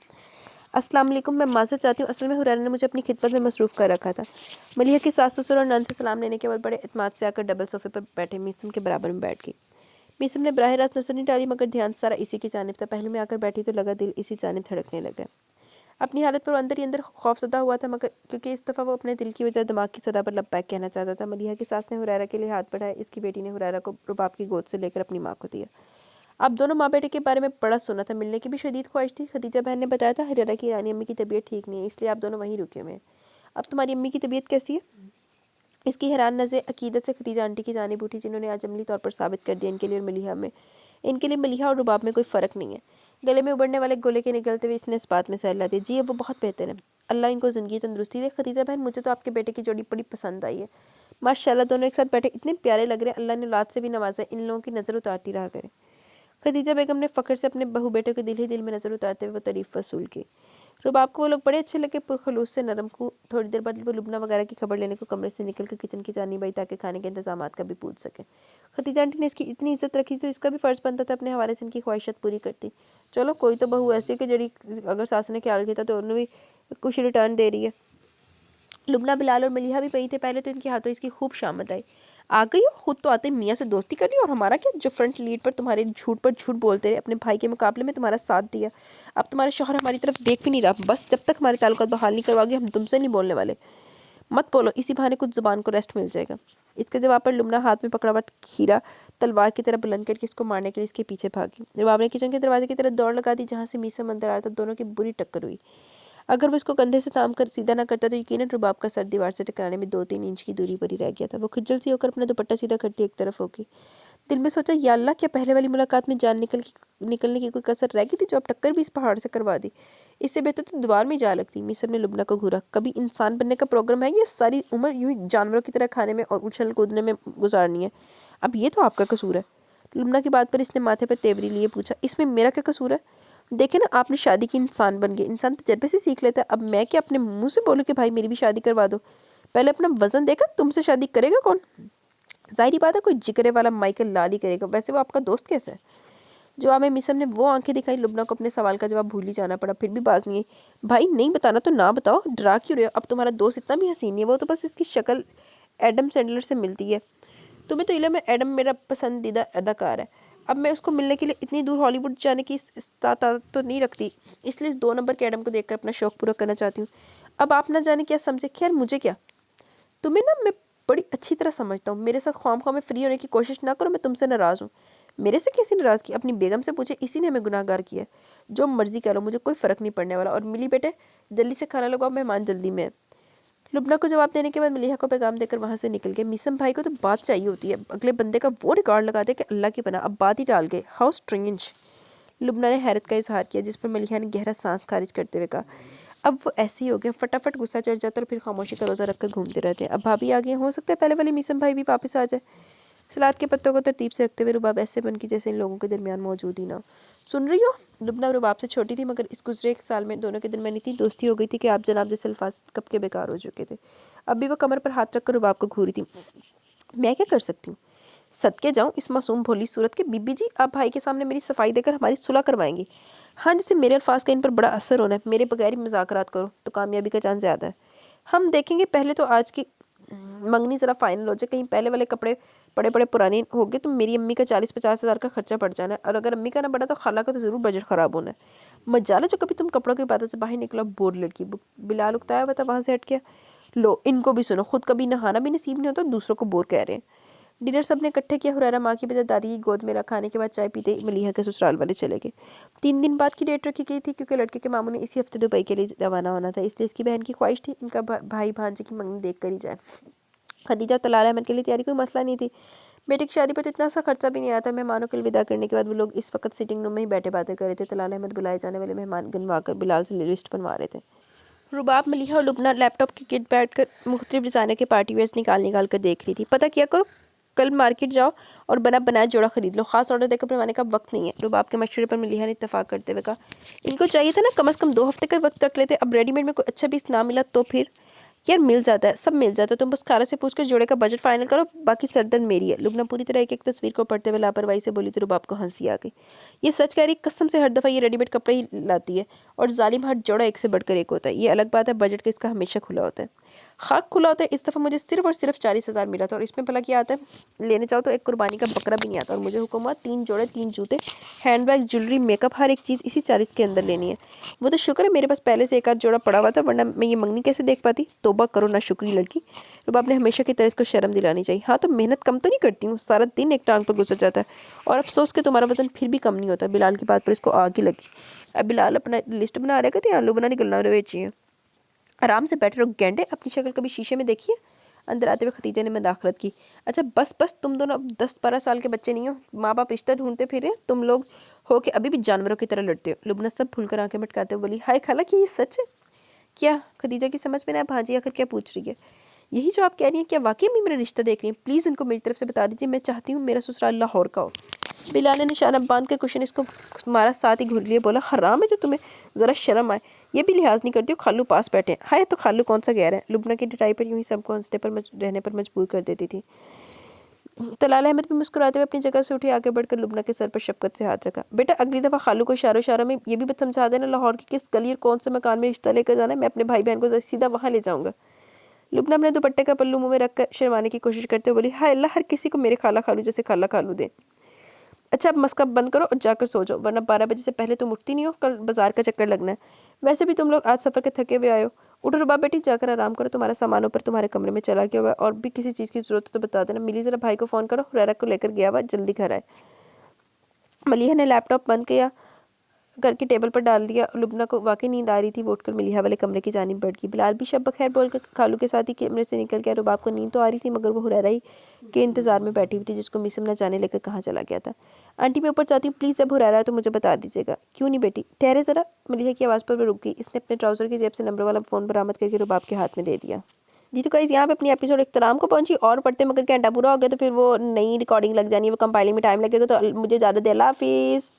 السلام علیکم، میں معذرت چاہتی ہوں، اصل میں حریرہ نے مجھے اپنی خدمت میں مصروف کر رکھا تھا۔ ملیحہ کے ساس سسر اور نند سے سلام لینے کے بعد بڑے اعتماد سے آ کر ڈبل صوفے پر بیٹھے میسم کے برابر میں بیٹھ گئی۔ میسم نے براہ راست نظر نہیں ڈالی مگر دھیان سارا اسی کی جانب تھا۔ پہلو میں آ کر بیٹھی تو لگا دل اسی جانب دھڑکنے لگا۔ اپنی حالت پر وہ اندر ہی اندر خوف زدہ ہوا تھا مگر کیونکہ اس دفعہ وہ اپنے دل کی وجہ دماغ کی صدا پر لبیک کہنا چاہتا تھا۔ ملیحہ کی ساس نے حریرہ کے لیے ہاتھ بڑھائے، اس کی بیٹی نے حریرہ کو رباب کی گود سے لے کر اپنی ماں کو دیا۔ آپ دونوں ماں بیٹے کے بارے میں بڑا سنا تھا، ملنے کی بھی شدید خواہش تھی۔ خدیجہ بہن نے بتایا تھا حریرہ کی رانی امی کی طبیعت ٹھیک نہیں ہے، اس لیے آپ دونوں وہیں رکے ہوئے ہیں۔ اب تمہاری امی کی طبیعت کیسی ہے؟ اس کی حیران نظریں عقیدت سے خدیجہ آنٹی کی جانب اٹھی جنہوں نے آج عملی طور پر ثابت کر دیا ان کے لیے ملیحہ اور رباب میں کوئی فرق نہیں ہے۔ گلے میں ابڑنے والے گولے کے نکلتے ہوئے اس نے اس بات میں سر لا دیا، جی اب وہ بہت بہتر ہے، اللہ ان کو زندگی تندرستی دے۔ خدیجہ بہن مجھے تو آپ کے بیٹے کی جوڑی بڑی پسند آئی ہے، ماشاءاللہ دونوں ایک ساتھ بیٹھے اتنے پیارے لگ رہے ہیں، اللہ نے اولاد سے بھی نوازا ہے، ان لوگوں کی نظر اتارتی رہا کرے۔ خدیجہ بیگم نے فخر سے اپنے بہو بیٹے کے دل ہی دل میں نظر اتارتے ہوئے وہ تعریف وصول کی۔ رباب کو وہ لوگ بڑے اچھے لگے، پرخلوص سے نرم کو۔ تھوڑی دیر بعد وہ لبنہ وغیرہ کی خبر لینے کو کمرے سے نکل کر کچن کی جانب آئی تاکہ کھانے کے انتظامات کا بھی پوچھ سکے۔ خدیجہ آنٹی نے اس کی اتنی عزت رکھی تو اس کا بھی فرض بنتا تھا اپنے حوالے سے ان کی خواہشات پوری کرتی۔ چلو کوئی تو بہو ایسی کہ جڑی اگر ساس نے خیال کیا تو انہوں بھی کچھ ریٹرن دے رہی ہے۔ लुबना, बिलाल और मलिहा भी वही थे। पहले तो इनके हाथों इसकी खूब शामत आई। आ गई हो, खुद तो आते मियाँ से दोस्ती कर रही हो, और हमारा क्या, जो फ्रंट लीड पर तुम्हारे झूठ पर झूठ बोलते रहे, अपने भाई के मुकाबले में तुम्हारा साथ दिया। अब तुम्हारा शौहर हमारी तरफ देख भी नहीं रहा। बस जब तक हमारे ताल्लुकात बहाल नहीं करवाओगे हम तुमसे नहीं बोलने वाले। मत बोलो, इसी बहाने कुछ ज़ुबान को रेस्ट मिल जाएगा। इसके जवाब पर लुबना हाथ में पकड़ा हुआ खीरा तलवार की तरह बुलंद करके इसको मारने के लिए इसके पीछे भागी। रुबाब ने किचन के दरवाजे की तरफ दौड़ लगा दी, जहाँ से मीसम अंदर आया था। दोनों की बुरी टक्कर हुई। अगर वो इसको कंधे से थाम कर सीधा ना करता तो यकीनन रुबाब का सर दीवार से टकराने में 2-3 इंच की दूरी पर ही रह गया था। वो खिज्जल सी होकर अपना दुपट्टा सीधा करती एक तरफ होगी। दिल में सोचा, या अल्लाह, क्या पहले वाली मुलाकात में जान निकलने की कोई कसर रह गई थी, जो अब टक्कर भी इस पहाड़ से करवा दी। इससे बेहतर तो दीवार में ही जा लगती। मीसम ने लुबना को घूरा। कभी इंसान बनने का प्रोग्राम है, ये सारी उम्र यूं ही जानवरों की तरह खाने में और उछल कूदने में गुजारनी है? अब ये तो आपका कसूर है। लुबना की बात पर इसने माथे पर तेवरी लिए पूछा, इसमें मेरा क्या कसूर है? देखे ना, आपने शादी की, इंसान बन गए। इंसान तजर्बे से सीख लेता है। अब मैं क्या अपने मुंह से बोलूँ कि भाई मेरी भी शादी करवा दो? पहले अपना वजन देखा, तुमसे शादी करेगा कौन? जाहिर बात है कोई जिगरे वाला माइकल लाल ही करेगा। वैसे वो आपका दोस्त कैसा है? जवाब में मिसम ने वो आंखें दिखाई। लुबना को अपने सवाल का जवाब भूल ही जाना पड़ा। फिर भी बाज नहीं आई। भाई नहीं बताना तो ना बताओ, डरा क्यों रहे हो? अब तुम्हारा दोस्त इतना भी हसीन नहीं है, वो तो बस इसकी शक्ल एडम सैंडलर से मिलती है। तुम्हें तो इल्म है, एडम मेरा पसंदीदा अदाकार है। अब मैं उसको मिलने के लिए इतनी दूर हॉलीवुड जाने की इस्तात तो नहीं रखती, इसलिए इस 2 नंबर के एडम को देखकर अपना शौक पूरा करना चाहती हूँ। अब आप ना जाने क्या समझे। खैर मुझे क्या, तुम्हें ना मैं बड़ी अच्छी तरह समझता हूँ। मेरे साथ ख्वाम में फ्री होने की कोशिश ना करो। मैं तुमसे नाराज़ हूँ। मेरे से कैसी नाराज़ की? अपनी बेगम से पूछे, इसी ने हमें गुनाहगार किया है। जो मर्जी कह लो, मुझे कोई फ़र्क नहीं पड़ने वाला। और मिली बेटे, जल्दी से खाना लगाओ, मेहमान जल्दी में है। लुबना को जवाब देने के बाद मलिहा को पैगाम देकर वहाँ से निकल गए। मीसम भाई को तो बात चाहिए होती है, अगले बंदे का वो रिकॉर्ड लगा दे कि अल्लाह की पनाह। अब बात ही टाल गए। How strange. लुबना ने हैरत का इजहार किया, जिस पर मलिहा ने गहरा सांस खारिज करते हुए कहा, अब वो ऐसे ही हो गया, फटाफट गुस्सा चढ़ जाता और फिर खामोशी का रोज़ा रखकर घूमते रहते हैं। अब भाभी आ गई, हो सकता है पहले वाली मीसम भाई भी वापस आ जाए। सलाद के पत्तों को तरतीब से रखते हुए रुबाब ऐसे बन की जैसे इन लोगों के दरमियान मौजूद ही ना हो। सुन रही हो? लुबना रुबाब से छोटी थी, मगर इस गुजरे 1 साल में दोनों के दरमियान इतनी दोस्ती हो गई थी कि आप जनाब जैसे अल्फाज कब के बेकार हो चुके थे। अब भी वो कमर पर हाथ रखकर रुबाब को घूरी थी। मैं क्या कर सकती हूँ? सदके जाऊँ इस मासूम भोली सूरत के। बीबी जी, आप भाई के सामने मेरी सफाई देकर हमारी सुलह करवाएंगी? हाँ, जैसे मेरे अल्फाज का इन पर बड़ा असर होना है। मेरे बगैर ही मुज़ाकरात करो तो कामयाबी का चांस ज़्यादा है। हम देखेंगे, पहले तो आज की मंगनी ज़रा फाइनल हो जाए। कहीं पहले वाले कपड़े बड़े बड़े पुराने हो गए तो मेरी अम्मी का 40-50 हज़ार का खर्चा पड़ जाना है, और अगर अम्मी का ना बढ़ा तो खाला का तो ज़रूर बजट ख़राब होना है। मजाला जो कभी तुम कपड़ों की बातों से बाहर निकला, बोर लड़की। बिलाल उकताया हुआ था वहाँ से हट गया। लो, इनको भी सुनो, खुद कभी नहाना भी नसीब नहीं होता, दूसरों को बोर कह रहे हैं। डिनर सबने इकट्ठे किया। हुरैरा माँ की बजाय दादी की गोद में रखा। खाने के बाद चाय पीते ही मलिहा के ससुराल वाले चले गए। 3 दिन बाद की डेट रखी गई थी, क्योंकि लड़के के मामू ने इसी हफ्ते दुबई के लिए रवाना होना था। इसलिए इसकी बहन की ख्वाहिश थी इनका भाई भांजे की मंगनी देख कर ही जाए। खदीजा और तलाल अहमद के लिए तैयारी कोई मसला नहीं थी। बेटे की शादी पर तो इतना सा खर्चा भी नहीं आया था। मेहमानों के विदा करने के बाद वो लोग इस वक्त सिटिंग रूम में ही बैठे बातें कर रहे थे। तलाल अहमद बुलाए जाने वाले मेहमान गिनवा कर बिलाल से लिस्ट बनवा रहे थे। रुबाब, मलिहा और लुबना लैपटॉप के गिर्द बैठकर मुख्तलिफ डिज़ाइनर के पार्टी वेयर्स निकाल कर देख रही थी। पता किया करो, कल मार्केट जाओ और बनाया जोड़ा खरीद लो। खास ऑर्डर देकर बनवाने का वक्त नहीं है। रुबाब के मशवरे पर मलिहा ने इत्तेफाक करते हुए कहा, इनको चाहिए था ना कम से कम 2 हफ्ते का वक्त रख लेते। अब रेडीमेड में कोई अच्छा पीस ना मिला तो फिर? यार मिल जाता है, सब मिल जाता है। तुम बस खारा से पूछकर जोड़े का बजट फाइनल करो, बाकी सरदर्द मेरी है। लुबना पूरी तरह एक एक तस्वीर को पढ़ते हुए लापरवाही से बोली तो रुबाब को हंसी आ गई। ये सच कह रही, कसम से हर दफ़ा ये रेडीमेड कपड़े ही लाती है, और जालिम हर जोड़ा एक से बढ़कर एक होता है। ये अलग बात है, बजट का इसका हमेशा खुला होता है। खाक खुला होता है। इस दफ़ा मुझे सिर्फ और सिर्फ 40,000 मिला था, और इसमें भला क्या आता है? लेने जाओ तो एक कुर्बानी का बकरा भी नहीं आता, और मुझे हुक्म हुआ 3 जोड़े, 3 जूते, हैंडबैग, ज्वेलरी, मेकअप, हर एक चीज़ इसी 40 के अंदर लेनी है। वो तो शुक्र है मेरे पास पहले से एक आध जोड़ा पड़ा हुआ था, वरना मैं ये मंगनी कैसे देख पाती? तौबा करो ना शुक्री लड़की। रुबाब ने हमेशा की तरह इसको शर्म दिलानी चाहिए। हाँ, तो मेहनत कम तो नहीं करती हूँ, सारा दिन एक टांग पर गुजर जाता है, और अफसोस कि तुम्हारा वजन फिर भी कम नहीं होता। बिलाल की बात पर इसको आग ही लगी। अब बिलाल अपना लिस्ट बना रहे थे, आलू बना निकलना बेची है। आराम से बैठे रहो गेंडे, अपनी शक्ल कभी शीशे में देखिए। अंदर आते हुए खतीजा ने मदाखलत की, अच्छा बस बस, तुम दोनों अब 10-12 साल के बच्चे नहीं हो। माँ बाप रिश्ता ढूंढते फिरे, तुम लोग हो कि अभी भी जानवरों की तरह लड़ते हो। लुबना सब भूलकर आंखें मटकाते हुए बोली, हाय खाला, कि ये सच है? क्या? खदीजा की समझ में ना, भाजी आखिर क्या पूछ रही है? यही जो आप कह रही हैं, क्या वाकई में मेरा रिश्ता देख रही हैं? प्लीज़ इनको मेरी तरफ से बता दीजिए। मैं चाहती हूँ मेरा ससुराल लाहौर का हो। बिलाल ने निशाना बांध कर कुशन इसको मारा, साथ ही घूर लिए बोला, हराम है जो तुम्हें ज़रा शर्म आए, ये भी लिहाज नहीं करती हो। खालू पास बैठे। हाय, तो खालू कौन सा गैर है? लुबना की डिटाई पर यूं ही सबको हंसने पर रहने पर मजबूर कर देती थी। तलाल अहमद भी मुस्कुराते हुए अपनी जगह से उठे, आगे बढ़कर लुबना के सर पर शफकत से हाथ रखा। बेटा, अगली दफ़ा खालू को इशारों में ये भी समझा देना लाहौर की किस गली और कौन से मकान में रिश्ता लेकर जाना है। मैं अपने भाई बहन को सीधा वहाँ ले जाऊँगा। लुबना अपने दुपट्टे का पल्लू मुंह में रखकर शर्माने की कोशिश करते हुए बोली, हाय अल्लाह, हर किसी को मेरे खाला खालू जैसे खाला खालू दे। अच्छा अब मस्का बंद करो और जाकर सो जाओ, वरना 12 बजे से पहले तुम उठती नहीं हो, कल बाजार का चक्कर लगना है। वैसे भी तुम लोग आज सफ़र के थके हुए आए हो। उठो रुबा बेटी, जाकर आराम करो, तुम्हारा सामान ऊपर तुम्हारे कमरे में चला गया हुआ है, और भी किसी चीज़ की ज़रूरत हो तो बता देना। मिली ज़रा भाई को फ़ोन करो, हुरैरा को लेकर गया हुआ, जल्दी घर आए। मलिहा ने लैपटॉप बंद किया करके टेबल पर डाल दिया। लुबना को वाकई नींद आ रही थी, वो उठकर मलिहा वाले कमरे की जानिब बढ़ गई। बिलाल भी शब बखैर बोलकर खालू के साथ ही कमरे से निकल गया। रुबाब को नींद तो आ रही थी, मगर वो हुरैरा ही के इंतज़ार में बैठी हुई थी, जिसको मिसम न जाने लेकर कहाँ चला गया था। आंटी मैं ऊपर जाती हूँ प्लीज़, जब हुरैरा है तो मुझे बता दीजिएगा। क्यों नहीं बेटी, ठहरे ज़रा। मलिहा की आवाज़ पर वो रुक गई। इसने अपने ट्राउज़र की जेब से नंबर वाला फ़ोन बरामद करके रुबाब के हाथ में दे दिया। जी तो गाइस यहाँ पे अपनी एपिसोड इख्तिताम को पहुंची, और पढ़ते मगर घंटा पूरा हो गया तो फिर वो नई रिकॉर्डिंग लग जानी है, वो कंपाइलिंग में टाइम लगेगा, तो मुझे ज़्यादा दे, अल्लाह हाफिज़।